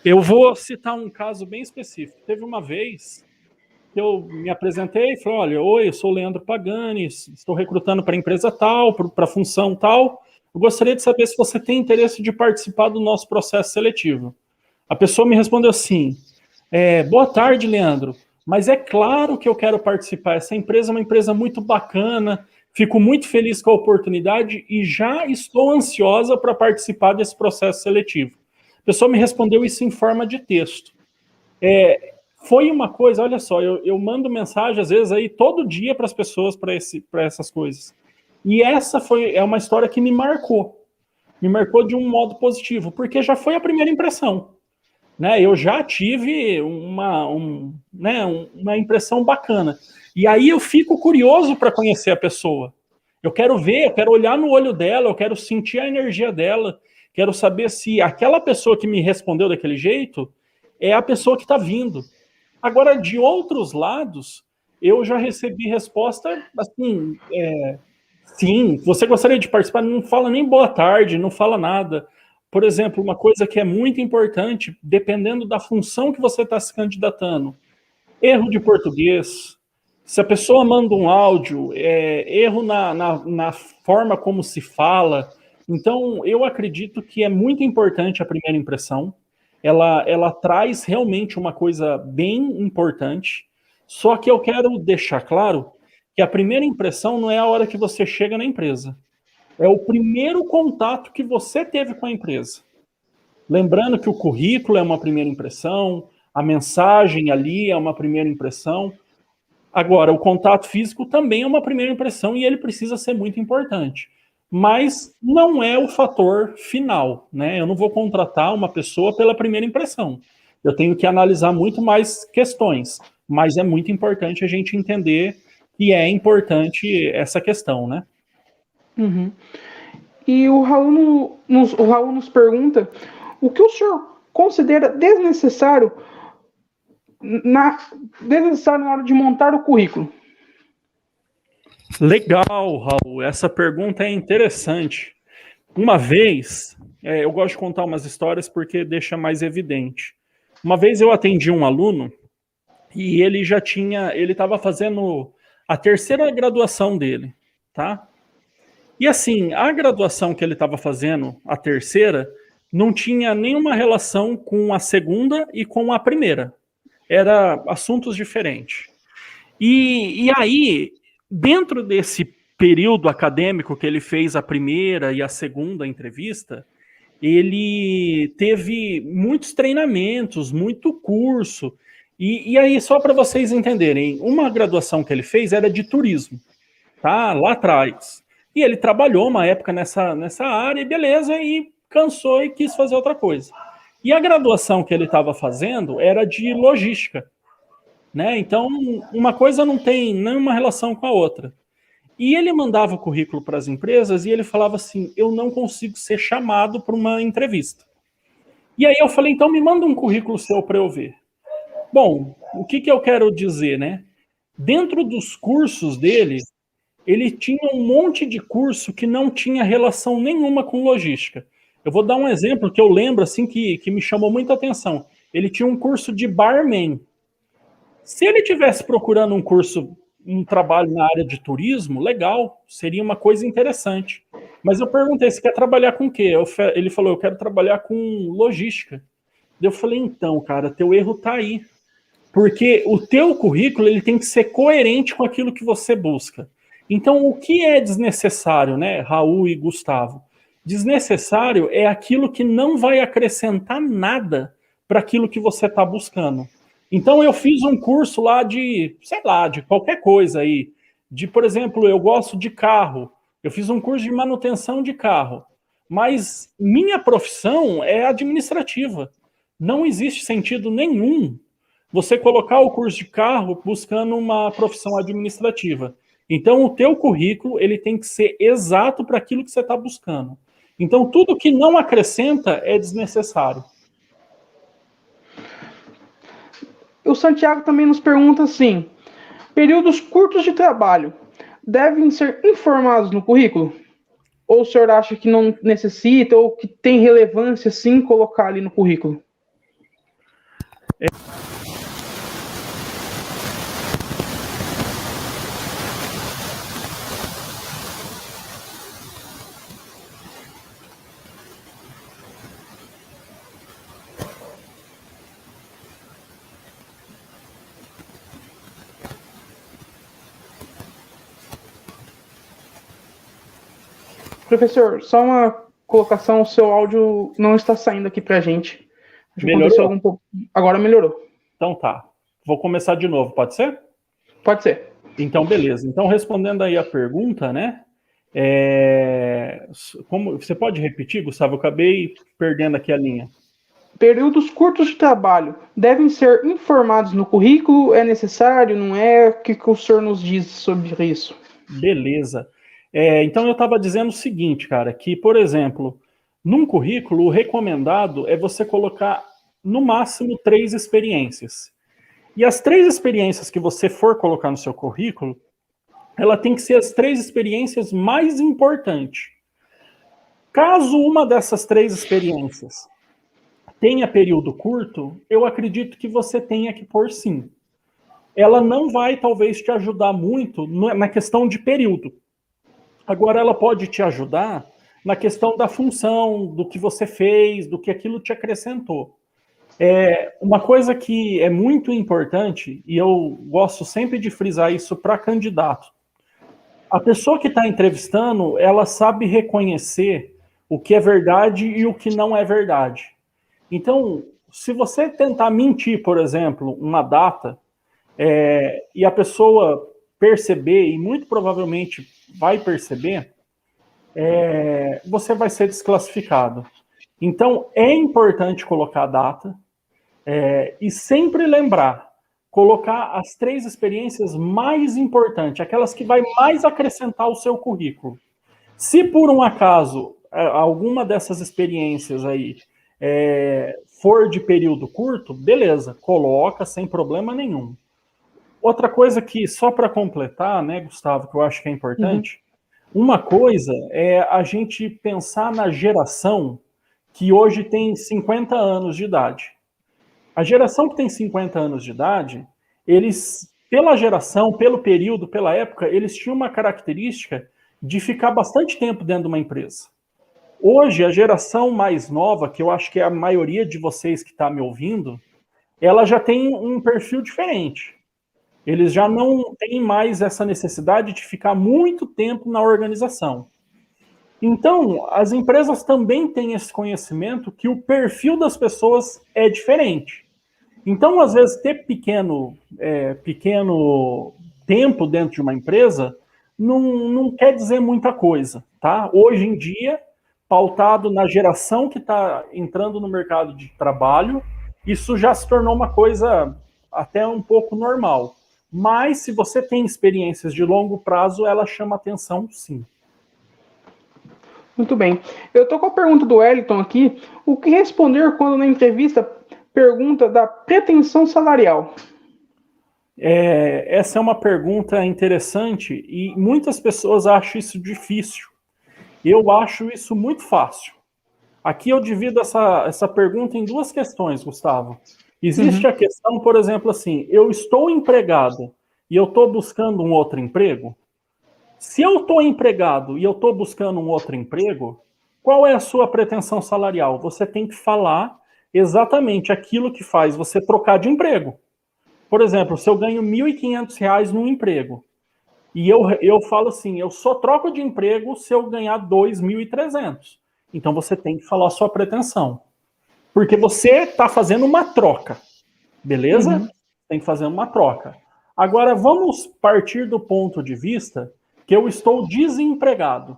Eu vou citar um caso bem específico. Teve uma vez que eu me apresentei e falei: olha, oi, eu sou o Leandro Pagani, estou recrutando para a empresa tal, para a função tal. Eu gostaria de saber se você tem interesse de participar do nosso processo seletivo. A pessoa me respondeu assim: boa tarde, Leandro, mas é claro que eu quero participar. Essa empresa é uma empresa muito bacana, fico muito feliz com a oportunidade e já estou ansiosa para participar desse processo seletivo. A pessoa me respondeu isso em forma de texto. Foi uma coisa, olha só, eu mando mensagem às vezes aí todo dia para as pessoas para essas coisas. E essa é uma história que me marcou de um modo positivo, porque já foi a primeira impressão. né? Eu já tive né, uma impressão bacana. E aí eu fico curioso para conhecer a pessoa. Eu quero ver, eu quero olhar no olho dela, eu quero sentir a energia dela, quero saber se aquela pessoa que me respondeu daquele jeito é a pessoa que está vindo. Agora, de outros lados, eu já recebi resposta assim, sim, você gostaria de participar? Não fala nem boa tarde, não fala nada. Por exemplo, uma coisa que é muito importante, dependendo da função que você está se candidatando, erro de português. Se a pessoa manda um áudio, erro na forma como se fala. Então, eu acredito que é muito importante a primeira impressão. Ela traz realmente uma coisa bem importante. Só que eu quero deixar claro que a primeira impressão não é a hora que você chega na empresa. É o primeiro contato que você teve com a empresa. Lembrando que o currículo é uma primeira impressão, a mensagem ali é uma primeira impressão. Agora, o contato físico também é uma primeira impressão e ele precisa ser muito importante. Mas não é o fator final, né? Eu não vou contratar uma pessoa pela primeira impressão. Eu tenho que analisar muito mais questões, mas é muito importante a gente entender que é importante essa questão, né? Uhum. E o Raul nos pergunta o que o senhor considera desnecessário na hora de montar o currículo. Legal, Raul. Essa pergunta é interessante. Uma vez, eu gosto de contar umas histórias porque deixa mais evidente. Uma vez eu atendi um aluno e ele estava fazendo a terceira graduação dele, tá? E assim, a graduação que ele estava fazendo, a terceira, não tinha nenhuma relação com a segunda e com a primeira. Era assuntos diferentes. E aí, dentro desse período acadêmico que ele fez a primeira e a segunda entrevista, ele teve muitos treinamentos, muito curso. E aí, só para vocês entenderem, uma graduação que ele fez era de turismo, tá? Lá atrás. E ele trabalhou uma época nessa área, e beleza, e cansou e quis fazer outra coisa. E a graduação que ele estava fazendo era de logística, né? Então, uma coisa não tem nenhuma relação com a outra. E ele mandava o currículo para as empresas e ele falava assim: eu não consigo ser chamado para uma entrevista. E aí eu falei: então me manda um currículo seu para eu ver. Bom, o que eu quero dizer, né? Dentro dos cursos dele, ele tinha um monte de curso que não tinha relação nenhuma com logística. Eu vou dar um exemplo que eu lembro assim que me chamou muita atenção. Ele tinha um curso de barman. Se ele tivesse procurando um trabalho na área de turismo, legal, seria uma coisa interessante. Mas eu perguntei, você quer trabalhar com o quê? Ele falou, eu quero trabalhar com logística. Eu falei, então, cara, teu erro tá aí. Porque o teu currículo ele tem que ser coerente com aquilo que você busca. Então, o que é desnecessário, né, Raul e Gustavo? Desnecessário é aquilo que não vai acrescentar nada para aquilo que você está buscando. Então, eu fiz um curso lá de, sei lá, de qualquer coisa aí. Por exemplo, eu gosto de carro. Eu fiz um curso de manutenção de carro. Mas minha profissão é administrativa. Não existe sentido nenhum você colocar o curso de carro buscando uma profissão administrativa. Então, o teu currículo ele tem que ser exato para aquilo que você está buscando. Então, tudo que não acrescenta é desnecessário. O Santiago também nos pergunta assim: períodos curtos de trabalho devem ser informados no currículo? Ou o senhor acha que não necessita ou que tem relevância sim colocar ali no currículo? Professor, só uma colocação, o seu áudio não está saindo aqui pra gente. Melhorou? Agora melhorou. Então tá. Vou começar de novo, pode ser? Pode ser. Então, beleza. Então, respondendo aí a pergunta, né? Como você pode repetir, Gustavo? Eu acabei perdendo aqui a linha. períodos curtos de trabalho devem ser informados no currículo? É necessário? Não é? O que o senhor nos diz sobre isso? Beleza. Então eu estava dizendo o seguinte, cara, que, por exemplo, num currículo, o recomendado é você colocar, no máximo, 3 experiências. E as 3 experiências que você for colocar no seu currículo, ela tem que ser as 3 experiências mais importantes. Caso uma dessas 3 experiências tenha período curto, eu acredito que você tenha que pôr sim. Ela não vai, talvez, te ajudar muito na questão de período. Agora, ela pode te ajudar na questão da função, do que você fez, do que aquilo te acrescentou. Uma coisa que é muito importante, e eu gosto sempre de frisar isso para candidato, a pessoa que está entrevistando, ela sabe reconhecer o que é verdade e o que não é verdade. Então, se você tentar mentir, por exemplo, uma data, e a pessoa perceber, e muito provavelmente vai perceber, você vai ser desclassificado. Então, é importante colocar a data, e sempre lembrar, colocar as 3 experiências mais importantes, aquelas que vai mais acrescentar o seu currículo. Se por um acaso alguma dessas experiências aí for de período curto, beleza, coloca sem problema nenhum. Outra coisa que, só para completar, né, Gustavo, que eu acho que é importante, uma coisa é a gente pensar na geração que hoje tem 50 anos de idade. A geração que tem 50 anos de idade, eles, pela geração, pelo período, pela época, eles tinham uma característica de ficar bastante tempo dentro de uma empresa. Hoje, a geração mais nova, que eu acho que é a maioria de vocês que está me ouvindo, ela já tem um perfil diferente. Eles já não têm mais essa necessidade de ficar muito tempo na organização. Então, as empresas também têm esse conhecimento que o perfil das pessoas é diferente. Então, às vezes, ter pequeno tempo dentro de uma empresa não quer dizer muita coisa, tá? Hoje em dia, pautado na geração que está entrando no mercado de trabalho, isso já se tornou uma coisa até um pouco normal. Mas, se você tem experiências de longo prazo, ela chama atenção, sim. Muito bem. Eu estou com a pergunta do Wellington aqui. O que responder quando na entrevista pergunta da pretensão salarial? Essa é uma pergunta interessante e muitas pessoas acham isso difícil. Eu acho isso muito fácil. Aqui eu divido essa pergunta em 2 questões, Gustavo. Existe a questão, por exemplo, assim, eu estou empregado e eu estou buscando um outro emprego? Se eu estou empregado e eu estou buscando um outro emprego, qual é a sua pretensão salarial? Você tem que falar exatamente aquilo que faz você trocar de emprego. Por exemplo, se eu ganho R$ 1.500 num emprego, e eu falo assim, eu só troco de emprego se eu ganhar 2.300. Então você tem que falar a sua pretensão. Porque você está fazendo uma troca, beleza? Tem que fazer uma troca. Agora, vamos partir do ponto de vista que eu estou desempregado.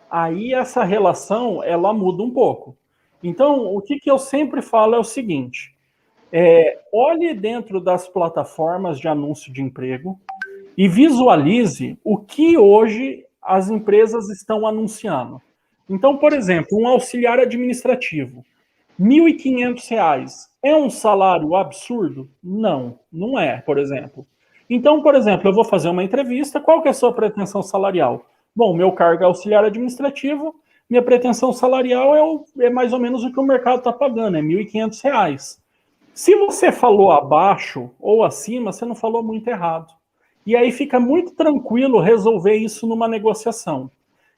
Aí essa relação, ela muda um pouco. Então, o que eu sempre falo é o seguinte, olhe dentro das plataformas de anúncio de emprego e visualize o que hoje as empresas estão anunciando. Então, por exemplo, um auxiliar administrativo, R$ 1.500 é um salário absurdo? Não, não é, por exemplo. Então, por exemplo, eu vou fazer uma entrevista, qual que é a sua pretensão salarial? Bom, meu cargo é auxiliar administrativo, minha pretensão salarial é mais ou menos o que o mercado está pagando, é R$ 1.500. Se você falou abaixo ou acima, você não falou muito errado. E aí fica muito tranquilo resolver isso numa negociação.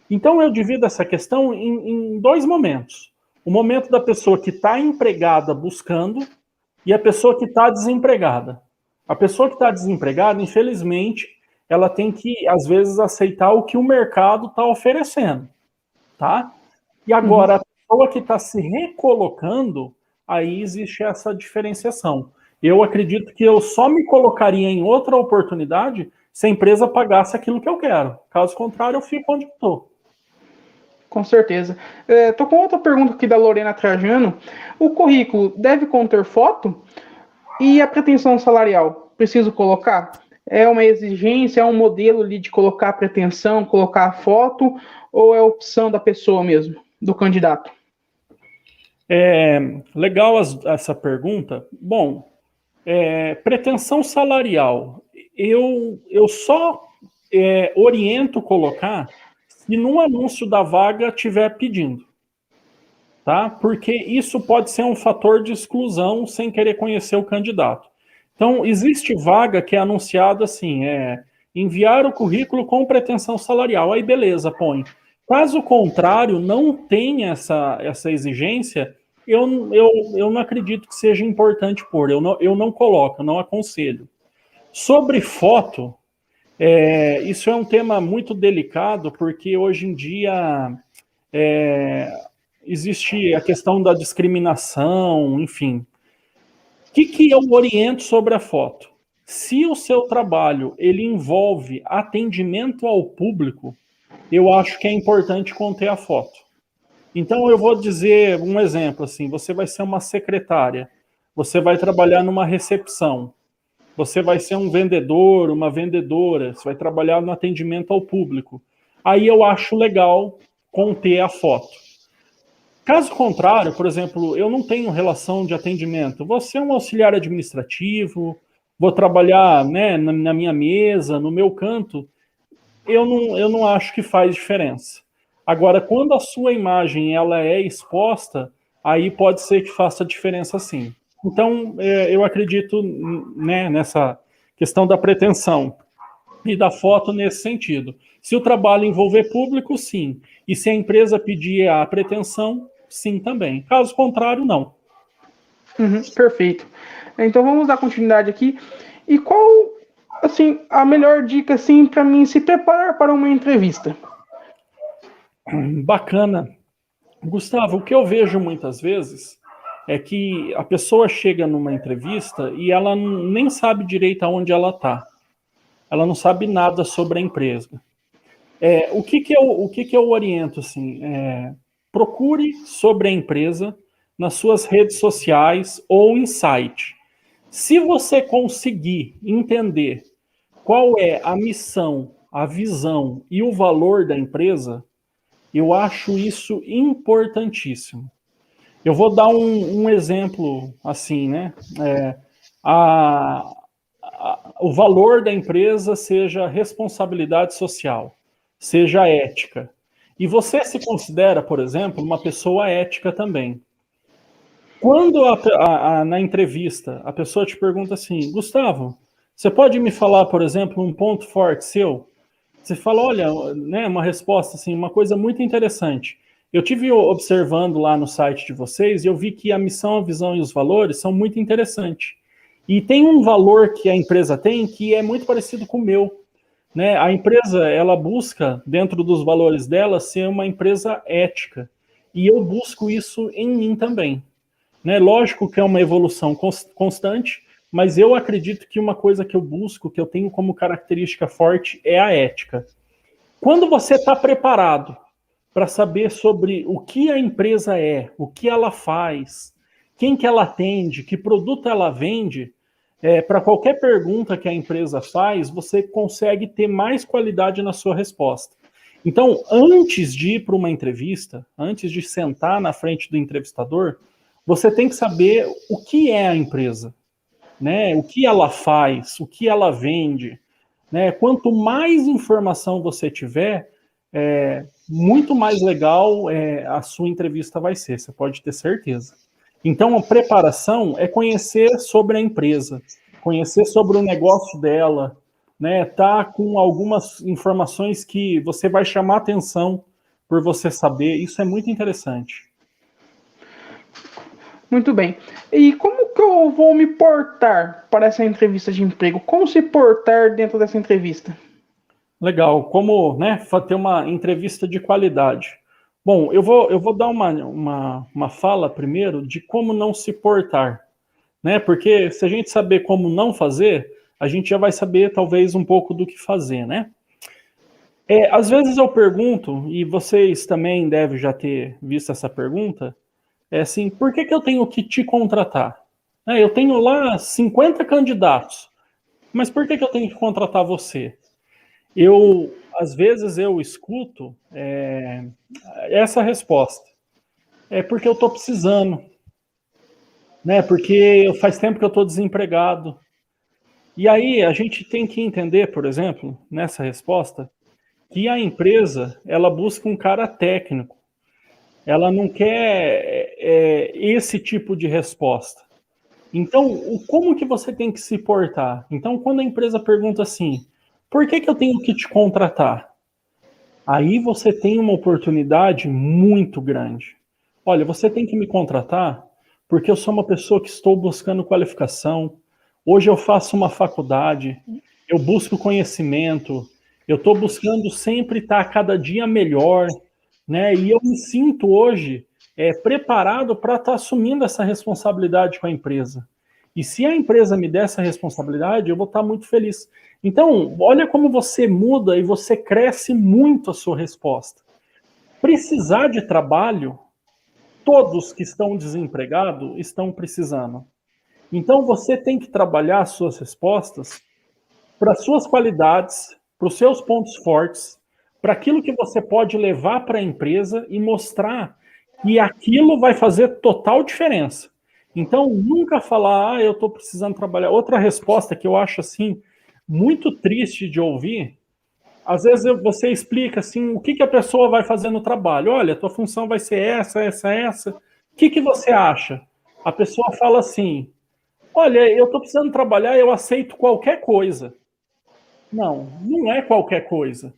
Então eu divido essa questão em 2 momentos. O momento da pessoa que está empregada buscando e a pessoa que está desempregada. A pessoa que está desempregada, infelizmente, ela tem que, às vezes, aceitar o que o mercado está oferecendo, tá? E agora, a pessoa que está se recolocando, aí existe essa diferenciação. Eu acredito que eu só me colocaria em outra oportunidade se a empresa pagasse aquilo que eu quero. Caso contrário, eu fico onde estou. Com certeza. Tô com outra pergunta aqui da Lorena Trajano. O currículo deve conter foto? E a pretensão salarial? Preciso colocar? É uma exigência, é um modelo ali de colocar a pretensão, colocar a foto, ou é opção da pessoa mesmo, do candidato? Legal essa pergunta. Bom, pretensão salarial. Eu só oriento colocar se no anúncio da vaga estiver pedindo, tá? Porque isso pode ser um fator de exclusão sem querer conhecer o candidato. Então, existe vaga que é anunciada assim, enviar o currículo com pretensão salarial. Aí, beleza, põe. Caso contrário, não tenha essa exigência, eu não acredito que seja importante pôr. Eu não coloco, eu não aconselho. Sobre foto, isso é um tema muito delicado, porque hoje em dia existe a questão da discriminação, enfim. O que eu oriento sobre a foto? Se o seu trabalho ele envolve atendimento ao público, eu acho que é importante conter a foto. Então eu vou dizer um exemplo assim: você vai ser uma secretária, você vai trabalhar numa recepção, você vai ser um vendedor, uma vendedora, você vai trabalhar no atendimento ao público. Aí eu acho legal conter a foto. Caso contrário, por exemplo, eu não tenho relação de atendimento, vou ser um auxiliar administrativo, vou trabalhar, né, na minha mesa, no meu canto, eu não acho que faz diferença. Agora, quando a sua imagem ela é exposta, aí pode ser que faça diferença sim. Então, eu acredito, né, nessa questão da pretensão e da foto nesse sentido. Se o trabalho envolver público, sim. E se a empresa pedir a pretensão, sim também. Caso contrário, não. Perfeito. Então vamos dar continuidade aqui. E qual, assim, a melhor dica, assim, para mim se preparar para uma entrevista? Bacana. Gustavo, o que eu vejo muitas vezes é que a pessoa chega numa entrevista e ela nem sabe direito aonde ela está. Ela não sabe nada sobre a empresa. O que eu oriento assim? Procure sobre a empresa nas suas redes sociais ou em site. Se você conseguir entender qual é a missão, a visão e o valor da empresa, eu acho isso importantíssimo. Eu vou dar um exemplo assim, né? O valor da empresa seja responsabilidade social, seja ética. E você se considera, por exemplo, uma pessoa ética também. Quando na entrevista a pessoa te pergunta assim, Gustavo, você pode me falar, por exemplo, um ponto forte seu? Você fala, olha, né, uma resposta assim, uma coisa muito interessante. Eu tive observando lá no site de vocês e eu vi que a missão, a visão e os valores são muito interessantes. E tem um valor que a empresa tem que é muito parecido com o meu. Né? A empresa, ela busca, dentro dos valores dela, ser uma empresa ética. E eu busco isso em mim também. Né? Lógico que é uma evolução constante, mas eu acredito que uma coisa que eu busco, que eu tenho como característica forte, é a ética. Quando você está preparado para saber sobre o que a empresa é, o que ela faz, quem que ela atende, que produto ela vende, para qualquer pergunta que a empresa faz, você consegue ter mais qualidade na sua resposta. Então, antes de ir para uma entrevista, antes de sentar na frente do entrevistador, você tem que saber o que é a empresa, né? O que ela faz, o que ela vende. Né? Quanto mais informação você tiver, muito mais legal a sua entrevista vai ser, você pode ter certeza. Então, a preparação é conhecer sobre a empresa, conhecer sobre o negócio dela, né? Tá com algumas informações que você vai chamar atenção por você saber, isso é muito interessante. Muito bem. E como que eu vou me portar para essa entrevista de emprego? Como se portar dentro dessa entrevista? Legal. Como, né, ter uma entrevista de qualidade. Bom, eu vou dar uma fala primeiro de como não se portar. Né? Porque se a gente saber como não fazer, a gente já vai saber talvez um pouco do que fazer, né? Às vezes eu pergunto, e vocês também devem já ter visto essa pergunta, assim, por que eu tenho que te contratar? Eu tenho lá 50 candidatos, mas por que eu tenho que contratar você? Às vezes eu escuto essa resposta. É porque eu estou precisando, né? Porque faz tempo que eu estou desempregado. E aí a gente tem que entender, por exemplo, nessa resposta, que a empresa ela busca um cara técnico. Ela não quer esse tipo de resposta. Então, como que você tem que se portar? Então, quando a empresa pergunta assim, por que eu tenho que te contratar? Aí você tem uma oportunidade muito grande. Olha, você tem que me contratar porque eu sou uma pessoa que estou buscando qualificação. Hoje eu faço uma faculdade, eu busco conhecimento, eu estou buscando sempre estar cada dia melhor, né? E eu me sinto hoje preparado para estar assumindo essa responsabilidade com a empresa. E se a empresa me der essa responsabilidade, eu vou estar muito feliz. Então, olha como você muda e você cresce muito a sua resposta. Precisar de trabalho, todos que estão desempregados estão precisando. Então, você tem que trabalhar as suas respostas para as suas qualidades, para os seus pontos fortes, para aquilo que você pode levar para a empresa e mostrar que aquilo vai fazer total diferença. Então, nunca falar, eu estou precisando trabalhar. Outra resposta que eu acho assim muito triste de ouvir, às vezes você explica assim, o que a pessoa vai fazer no trabalho. Olha, a tua função vai ser essa, essa, essa. O que você acha? A pessoa fala assim, olha, eu estou precisando trabalhar, eu aceito qualquer coisa. Não, não é qualquer coisa.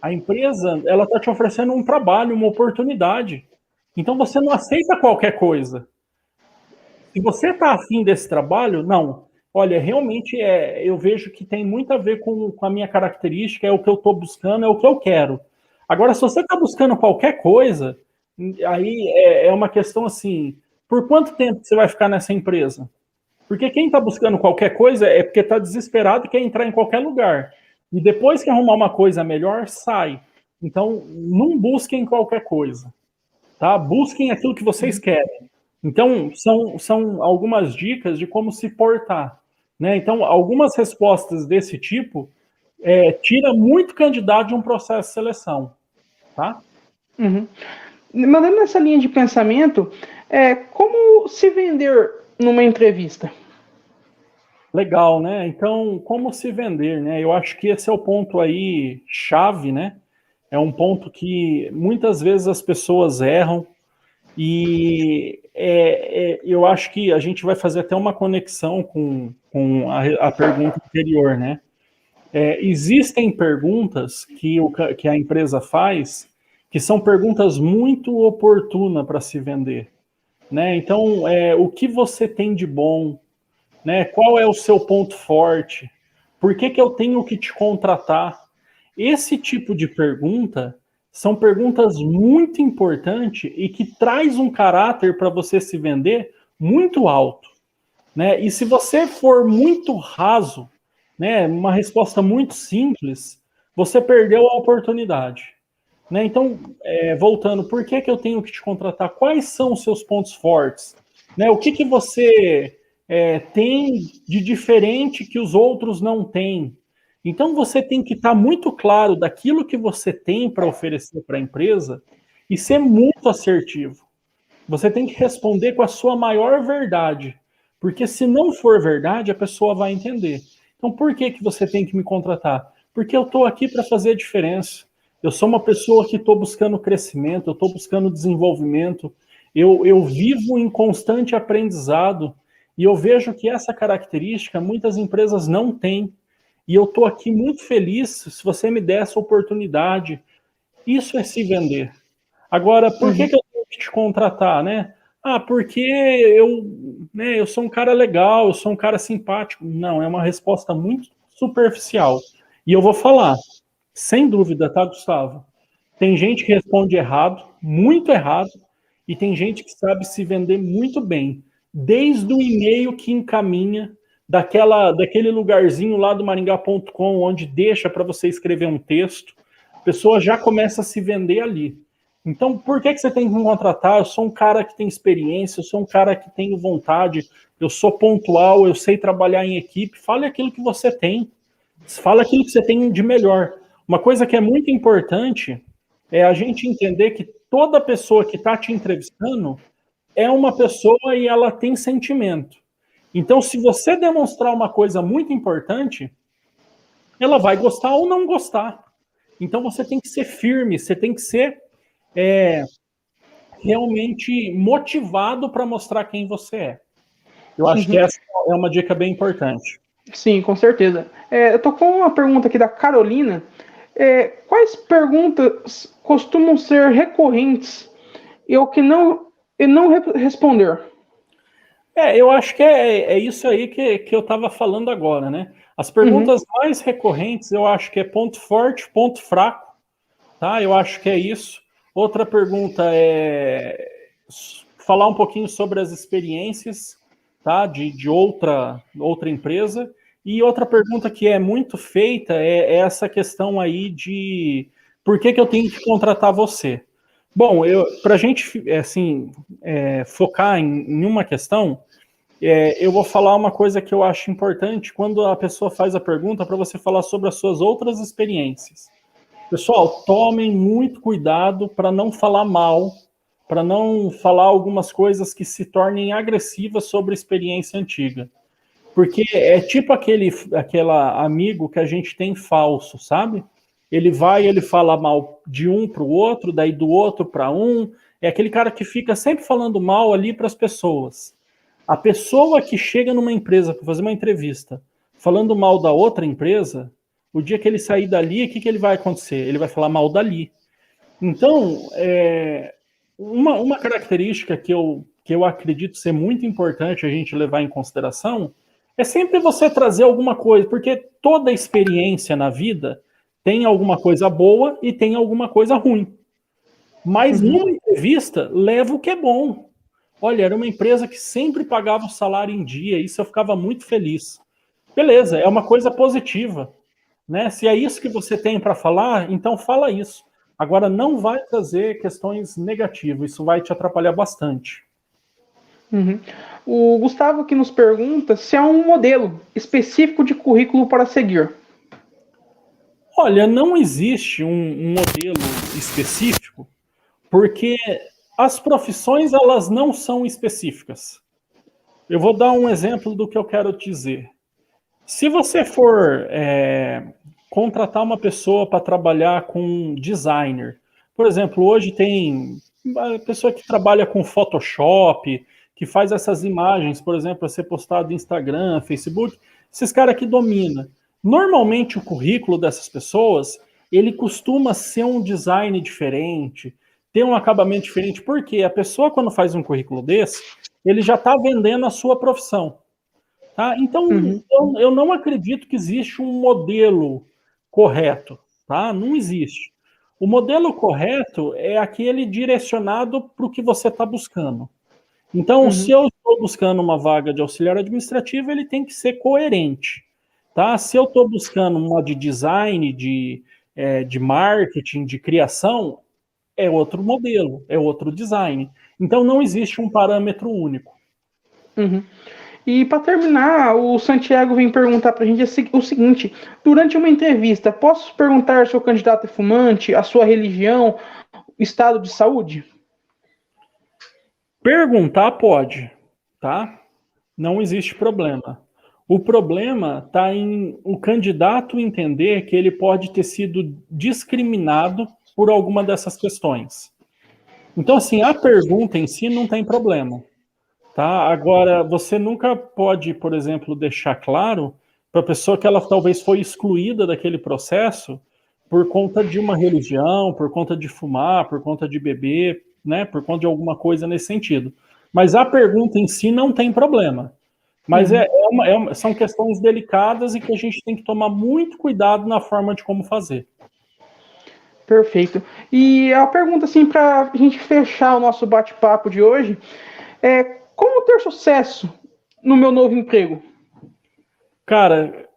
A empresa, ela está te oferecendo um trabalho, uma oportunidade. Então você não aceita qualquer coisa. Se você está afim desse trabalho, não. Olha, realmente eu vejo que tem muito a ver com a minha característica, é o que eu estou buscando, é o que eu quero. Agora, se você está buscando qualquer coisa, aí é uma questão assim, por quanto tempo você vai ficar nessa empresa? Porque quem está buscando qualquer coisa é porque está desesperado e quer entrar em qualquer lugar. E depois que arrumar uma coisa melhor, sai. Então, não busquem qualquer coisa. Tá? Busquem aquilo que vocês querem. Então, são algumas dicas de como se portar. Né? Então, algumas respostas desse tipo tira muito candidato de um processo de seleção. Tá? Uhum. Mandando nessa linha de pensamento, como se vender numa entrevista? Legal, né? Então, como se vender, né? Eu acho que esse é o ponto aí chave, né? É um ponto que muitas vezes as pessoas erram e eu acho que a gente vai fazer até uma conexão com a pergunta anterior, né? Existem perguntas que a empresa faz que são perguntas muito oportunas para se vender, né? Então, o que você tem de bom, né? Qual é o seu ponto forte? Por que eu tenho que te contratar? Esse tipo de pergunta são perguntas muito importantes e que traz um caráter para você se vender muito alto, né? E se você for muito raso, né, uma resposta muito simples, você perdeu a oportunidade, né? Então, voltando, por que eu tenho que te contratar? Quais são os seus pontos fortes? Né? O que você tem de diferente que os outros não têm? Então, você tem que estar muito claro daquilo que você tem para oferecer para a empresa e ser muito assertivo. Você tem que responder com a sua maior verdade, porque se não for verdade, a pessoa vai entender. Então, por que você tem que me contratar? Porque eu estou aqui para fazer a diferença. Eu sou uma pessoa que estou buscando crescimento, eu estou buscando desenvolvimento, eu vivo em constante aprendizado e eu vejo que essa característica muitas empresas não têm. E eu estou aqui muito feliz se você me der essa oportunidade. Isso é se vender. Agora, por que eu tenho que te contratar, né? Ah, porque eu sou um cara legal, eu sou um cara simpático. Não, é uma resposta muito superficial. E eu vou falar, sem dúvida, tá, Gustavo? Tem gente que responde errado, muito errado, e tem gente que sabe se vender muito bem. Desde o e-mail que encaminha, daquele lugarzinho lá do maringá.com, onde deixa para você escrever um texto, a pessoa já começa a se vender ali. Então, por que você tem que me contratar? Eu sou um cara que tem experiência, eu sou um cara que tenho vontade, eu sou pontual, eu sei trabalhar em equipe. Fale aquilo que você tem. Fale aquilo que você tem de melhor. Uma coisa que é muito importante é a gente entender que toda pessoa que está te entrevistando é uma pessoa e ela tem sentimento. Então, se você demonstrar uma coisa muito importante, ela vai gostar ou não gostar. Então, você tem que ser firme, você tem que ser realmente motivado para mostrar quem você é. Eu acho que essa é uma dica bem importante. Sim, com certeza. Eu tô com uma pergunta aqui da Carolina. Quais perguntas costumam ser recorrentes e o que não responder? Eu acho que é isso aí que eu estava falando agora, né? As perguntas mais recorrentes, eu acho que é ponto forte, ponto fraco, tá? Eu acho que é isso. Outra pergunta é falar um pouquinho sobre as experiências, tá? De outra empresa. E outra pergunta que é muito feita é essa questão aí de por que eu tenho que contratar você? Bom, para a gente assim, focar em uma questão, eu vou falar uma coisa que eu acho importante quando a pessoa faz a pergunta para você falar sobre as suas outras experiências. Pessoal, tomem muito cuidado para não falar mal, para não falar algumas coisas que se tornem agressivas sobre a experiência antiga. Porque é tipo aquele amigo que a gente tem falso, sabe? Ele fala mal de um para o outro, daí do outro para um. É aquele cara que fica sempre falando mal ali para as pessoas. A pessoa que chega numa empresa para fazer uma entrevista falando mal da outra empresa, o dia que ele sair dali, o que ele vai acontecer? Ele vai falar mal dali. Então, uma característica que eu acredito ser muito importante a gente levar em consideração é sempre você trazer alguma coisa, porque toda experiência na vida tem alguma coisa boa e tem alguma coisa ruim. Mas numa entrevista, leva o que é bom. Olha, era uma empresa que sempre pagava o salário em dia, isso eu ficava muito feliz. Beleza, é uma coisa positiva, né? Se é isso que você tem para falar, então fala isso. Agora, não vai trazer questões negativas, isso vai te atrapalhar bastante. O Gustavo que nos pergunta se há um modelo específico de currículo para seguir. Olha, não existe um modelo específico, porque as profissões elas não são específicas. Eu vou dar um exemplo do que eu quero dizer. Se você for contratar uma pessoa para trabalhar com designer, por exemplo, hoje tem uma pessoa que trabalha com Photoshop, que faz essas imagens, por exemplo, para ser postado no Instagram, Facebook, esses caras que dominam. Normalmente o currículo dessas pessoas, ele costuma ser um design diferente, ter um acabamento diferente, porque a pessoa quando faz um currículo desse, ele já está vendendo a sua profissão. Tá? Então, eu não acredito que existe um modelo correto. Tá? Não existe. O modelo correto é aquele direcionado para o que você está buscando. Então, se eu estou buscando uma vaga de auxiliar administrativo, ele tem que ser coerente. Tá? Se eu estou buscando uma de design, de marketing, de criação, é outro modelo, é outro design. Então, não existe um parâmetro único. E para terminar, o Santiago vem perguntar para a gente o seguinte: durante uma entrevista, posso perguntar se o candidato é fumante, a sua religião, o estado de saúde? Perguntar pode, tá? Não existe problema. O problema está em o candidato entender que ele pode ter sido discriminado por alguma dessas questões. Então, assim, a pergunta em si não tem problema. Tá? Agora, você nunca pode, por exemplo, deixar claro para a pessoa que ela talvez foi excluída daquele processo por conta de uma religião, por conta de fumar, por conta de beber, né? Por conta de alguma coisa nesse sentido. Mas a pergunta em si não tem problema. Mas são questões delicadas e que a gente tem que tomar muito cuidado na forma de como fazer. Perfeito. E a pergunta, assim, para a gente fechar o nosso bate-papo de hoje, como ter sucesso no meu novo emprego? Cara,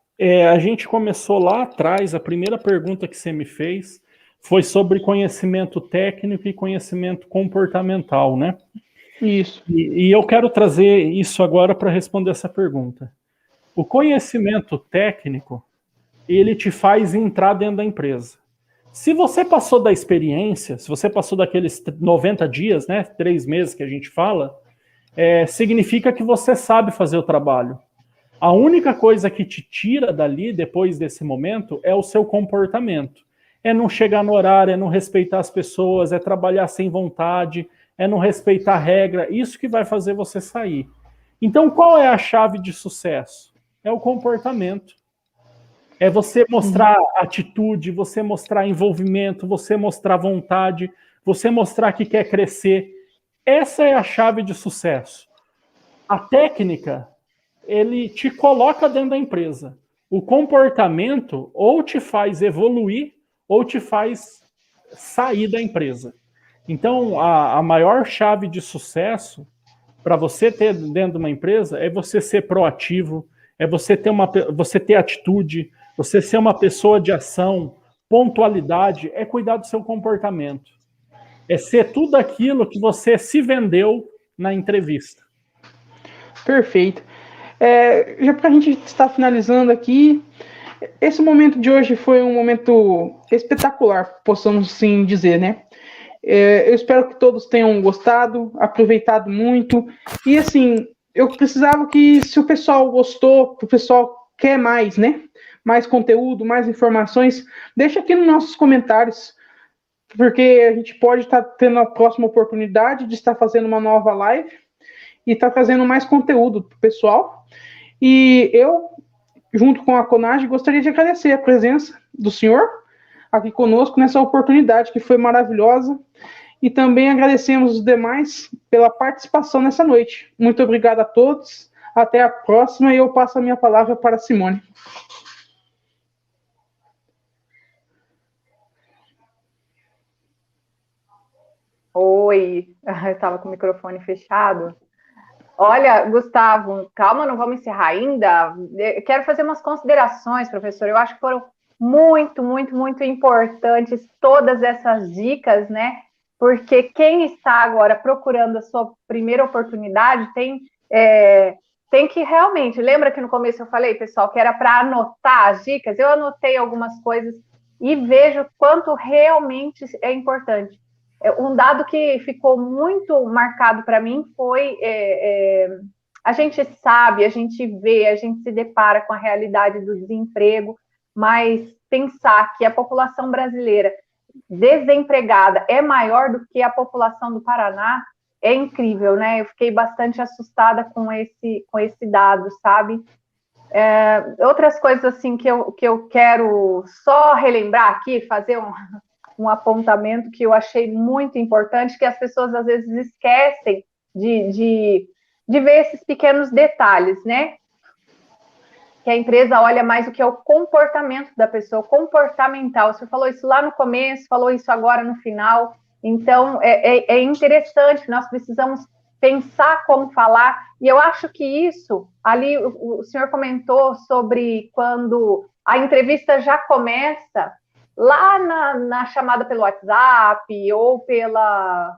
a gente começou lá atrás, a primeira pergunta que você me fez foi sobre conhecimento técnico e conhecimento comportamental, né? Isso. E eu quero trazer isso agora para responder essa pergunta. O conhecimento técnico, ele te faz entrar dentro da empresa. Se você passou da experiência, se você passou daqueles 90 dias, né, 3 meses que a gente fala, significa que você sabe fazer o trabalho. A única coisa que te tira dali, depois desse momento, é o seu comportamento. É não chegar no horário, é não respeitar as pessoas, é trabalhar sem vontade, é não respeitar a regra. Isso que vai fazer você sair. Então, qual é a chave de sucesso? É o comportamento. É você mostrar atitude, você mostrar envolvimento, você mostrar vontade, você mostrar que quer crescer. Essa é a chave de sucesso. A técnica, ele te coloca dentro da empresa. O comportamento ou te faz evoluir ou te faz sair da empresa. Então, a maior chave de sucesso para você ter dentro de uma empresa é você ser proativo, é você ter atitude, você ser uma pessoa de ação, pontualidade, é cuidar do seu comportamento. É ser tudo aquilo que você se vendeu na entrevista. Perfeito. Já para a gente estar finalizando aqui, esse momento de hoje foi um momento espetacular, possamos sim dizer, né? Eu espero que todos tenham gostado, aproveitado muito. E assim, eu precisava que, se o pessoal gostou, o pessoal quer mais, né? Mais conteúdo, mais informações, deixa aqui nos nossos comentários, porque a gente pode estar tendo a próxima oportunidade de estar fazendo uma nova live e estar trazendo mais conteúdo para o pessoal. E eu, junto com a Conage, gostaria de agradecer a presença do senhor aqui conosco nessa oportunidade que foi maravilhosa. E também agradecemos os demais pela participação nessa noite. Muito obrigado a todos. Até a próxima e eu passo a minha palavra para a Simone. Oi, eu estava com o microfone fechado. Olha, Gustavo, calma, não vamos encerrar ainda. Eu quero fazer umas considerações, professor. Eu acho que foram muito, muito, muito importantes todas essas dicas, né? Porque quem está agora procurando a sua primeira oportunidade tem que realmente. Lembra que no começo eu falei, pessoal, que era para anotar as dicas? Eu anotei algumas coisas e vejo quanto realmente é importante. Um dado que ficou muito marcado para mim foi a gente sabe, a gente vê, a gente se depara com a realidade do desemprego, mas pensar que a população brasileira desempregada é maior do que a população do Paraná é incrível, né? Eu fiquei bastante assustada com esse dado, sabe? Outras coisas assim que eu quero só relembrar aqui, fazer um apontamento que eu achei muito importante, que as pessoas às vezes esquecem de ver esses pequenos detalhes, né? Que a empresa olha mais o que é o comportamento da pessoa, comportamental. Você falou isso lá no começo, falou isso agora no final. Então, é interessante, nós precisamos pensar como falar, e eu acho que isso, ali o senhor comentou sobre quando a entrevista já começa, lá na chamada pelo WhatsApp ou pela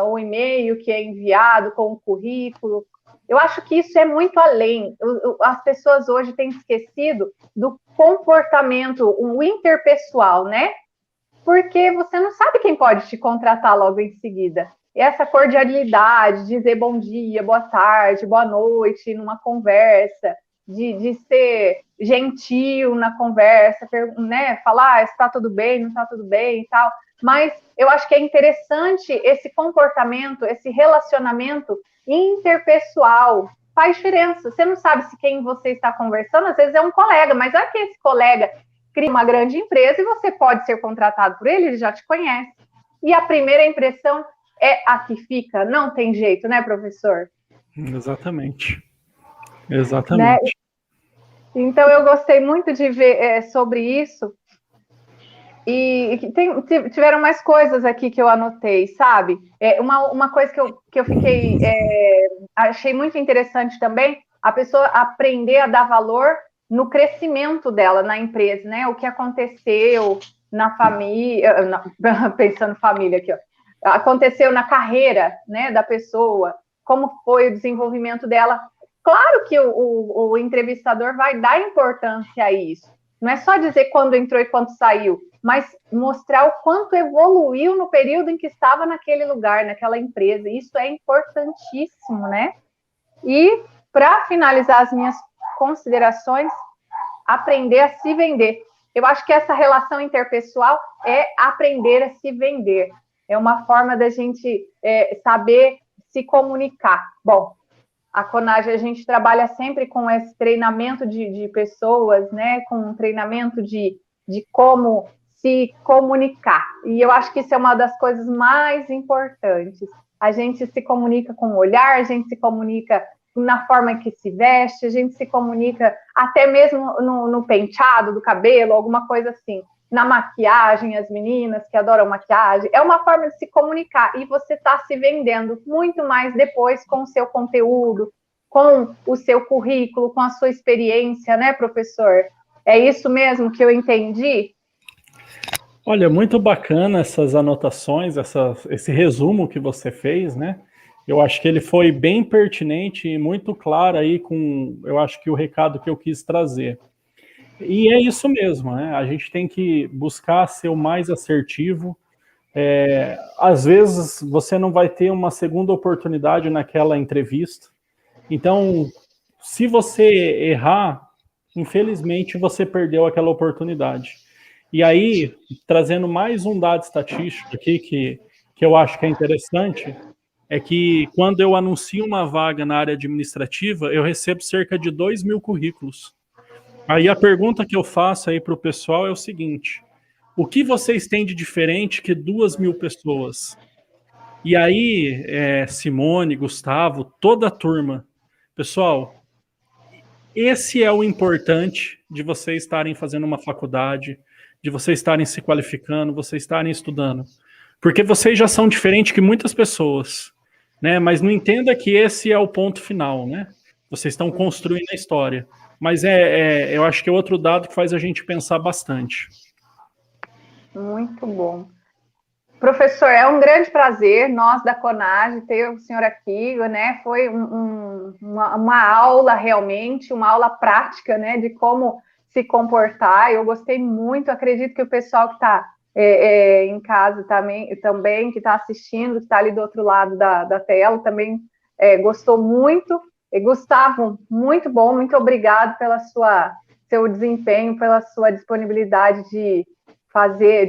o e-mail que é enviado com o currículo. Eu acho que isso é muito além. As pessoas hoje têm esquecido do comportamento, o interpessoal, né? Porque você não sabe quem pode te contratar logo em seguida. E essa cordialidade, dizer bom dia, boa tarde, boa noite numa conversa, de ser gentil na conversa, né? Falar está tudo bem, não está tudo bem e tal. Mas eu acho que é interessante esse comportamento, esse relacionamento interpessoal. Faz diferença. Você não sabe se quem você está conversando, às vezes é um colega, mas é que esse colega cria uma grande empresa e você pode ser contratado por ele já te conhece. E a primeira impressão é a que fica, não tem jeito, né, professor? Exatamente. Exatamente. Né? Então, eu gostei muito de ver sobre isso. E tiveram mais coisas aqui que eu anotei, sabe? Uma coisa que eu fiquei... achei muito interessante também, a pessoa aprender a dar valor no crescimento dela na empresa, né? O que aconteceu, na família, pensando família aqui, ó, aconteceu na carreira, né, da pessoa, como foi o desenvolvimento dela. Claro que o entrevistador vai dar importância a isso. Não é só dizer quando entrou e quando saiu, mas mostrar o quanto evoluiu no período em que estava naquele lugar, naquela empresa. Isso é importantíssimo, né? E, para finalizar as minhas considerações, aprender a se vender. Eu acho que essa relação interpessoal é aprender a se vender. É uma forma da gente saber se comunicar. Bom, a Conage, a gente trabalha sempre com esse treinamento de pessoas, né? Com um treinamento de como se comunicar. E eu acho que isso é uma das coisas mais importantes. A gente se comunica com o olhar, a gente se comunica na forma que se veste, a gente se comunica até mesmo no penteado do cabelo, alguma coisa assim. Na maquiagem, as meninas que adoram maquiagem, é uma forma de se comunicar, e você está se vendendo muito mais depois com o seu conteúdo, com o seu currículo, com a sua experiência, né, professor? É isso mesmo que eu entendi? Olha, muito bacana essas anotações, esse resumo que você fez, né? Eu acho que ele foi bem pertinente e muito claro aí com, eu acho que o recado que eu quis trazer. E é isso mesmo, né? A gente tem que buscar ser o mais assertivo. Às vezes você não vai ter uma segunda oportunidade naquela entrevista. Então, se você errar, infelizmente você perdeu aquela oportunidade. E aí, trazendo mais um dado estatístico aqui que eu acho que é interessante, é que quando eu anuncio uma vaga na área administrativa, eu recebo cerca de 2.000 currículos. Aí a pergunta que eu faço aí para o pessoal é o seguinte: o que vocês têm de diferente que 2.000 pessoas? E aí, Simone, Gustavo, toda a turma, pessoal, esse é o importante de vocês estarem fazendo uma faculdade, de vocês estarem se qualificando, vocês estarem estudando. Porque vocês já são diferentes que muitas pessoas, né? Mas não entenda que esse é o ponto final, né? Vocês estão construindo a história. Mas eu acho que é outro dado que faz a gente pensar bastante. Muito bom. Professor, é um grande prazer, nós da Conage, ter o senhor aqui, né? Foi uma aula realmente, uma aula prática, né? De como se comportar. Eu gostei muito, acredito que o pessoal que está em casa também que está assistindo, que está ali do outro lado da tela, também gostou muito. E, Gustavo, muito bom, muito obrigado pela seu desempenho, pela sua disponibilidade de fazer,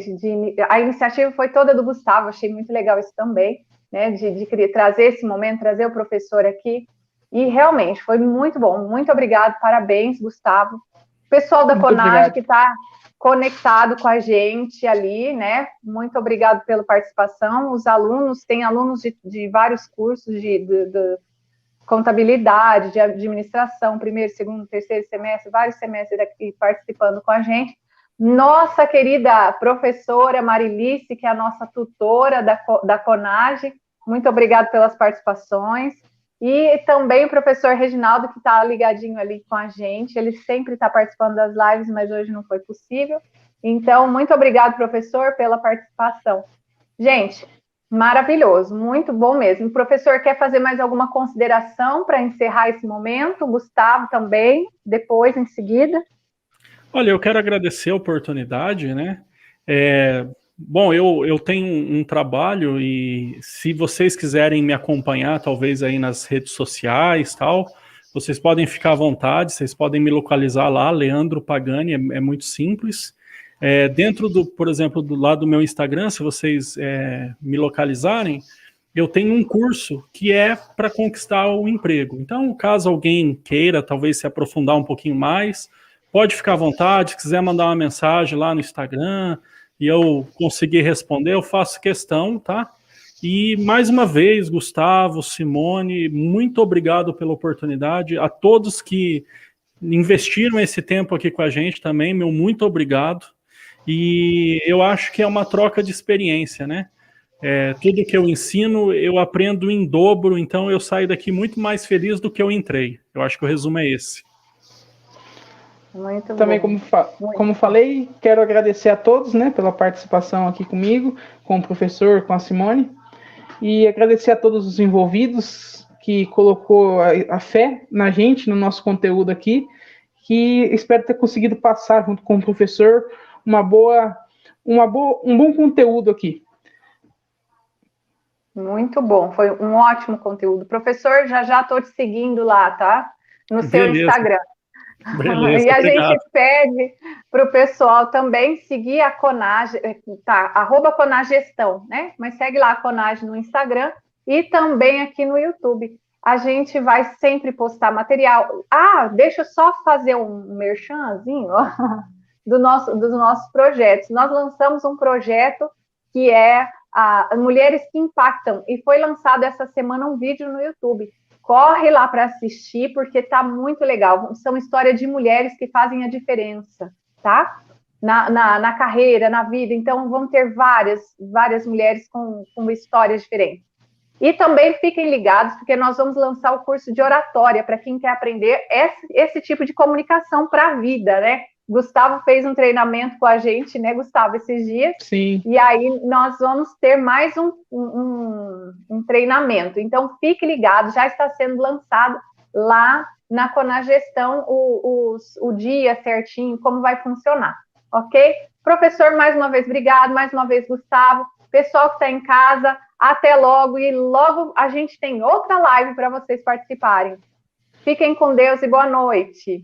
a iniciativa foi toda do Gustavo, achei muito legal isso também, né, de trazer esse momento, trazer o professor aqui, e realmente foi muito bom, muito obrigado, parabéns, Gustavo. Pessoal da Conage que está conectado com a gente ali, né, muito obrigado pela participação. Os alunos, tem alunos de vários cursos de contabilidade, de administração, primeiro, segundo, terceiro semestre, vários semestres aqui participando com a gente. Nossa querida professora Marilice, que é a nossa tutora da Conage, muito obrigada pelas participações. E também o professor Reginaldo, que está ligadinho ali com a gente. Ele sempre está participando das lives, mas hoje não foi possível. Então, muito obrigado, professor, pela participação. Gente, maravilhoso, muito bom mesmo. O professor quer fazer mais alguma consideração para encerrar esse momento? O Gustavo também, depois, em seguida. Olha, eu quero agradecer a oportunidade, né? Bom, eu tenho um trabalho e se vocês quiserem me acompanhar, talvez aí nas redes sociais, tal, vocês podem ficar à vontade, vocês podem me localizar lá, Leandro Pagani, é muito simples. Dentro por exemplo, do lado do meu Instagram, se vocês me localizarem, eu tenho um curso que é para conquistar o emprego. Então, caso alguém queira talvez se aprofundar um pouquinho mais, pode ficar à vontade, se quiser mandar uma mensagem lá no Instagram e eu conseguir responder, eu faço questão, tá? E mais uma vez, Gustavo, Simone, muito obrigado pela oportunidade. A todos que investiram esse tempo aqui com a gente também, meu muito obrigado. E eu acho que é uma troca de experiência, né? Tudo que eu ensino, eu aprendo em dobro, então eu saio daqui muito mais feliz do que eu entrei. Eu acho que o resumo é esse. Muito Também, bom. como falei, quero agradecer a todos, né, pela participação aqui comigo, com o professor, com a Simone, e agradecer a todos os envolvidos que colocou a fé na gente, no nosso conteúdo aqui, que espero ter conseguido passar junto com o professor um bom conteúdo aqui. Muito bom, foi um ótimo conteúdo. Professor, já estou te seguindo lá, tá? No seu Instagram. Beleza, e a obrigado. gente pede para o pessoal também seguir a Conage, tá? @Conagestão, né? Mas segue lá a Conage no Instagram e também aqui no YouTube. A gente vai sempre postar material. Deixa eu só fazer um merchanzinho dos nossos projetos. Nós lançamos um projeto que é Mulheres que Impactam, e foi lançado essa semana um vídeo no YouTube. Corre lá para assistir, porque está muito legal. São histórias de mulheres que fazem a diferença, tá? Na carreira, na vida. Então, vão ter várias mulheres com histórias diferentes. E também fiquem ligados, porque nós vamos lançar o curso de oratória para quem quer aprender esse tipo de comunicação para a vida, né? Gustavo fez um treinamento com a gente, né, Gustavo, esses dias. Sim. E aí nós vamos ter mais um treinamento. Então, fique ligado, já está sendo lançado lá na Conagestão o dia certinho, como vai funcionar, ok? Professor, mais uma vez, obrigado. Mais uma vez, Gustavo. Pessoal que está em casa, até logo. E logo a gente tem outra live para vocês participarem. Fiquem com Deus e boa noite.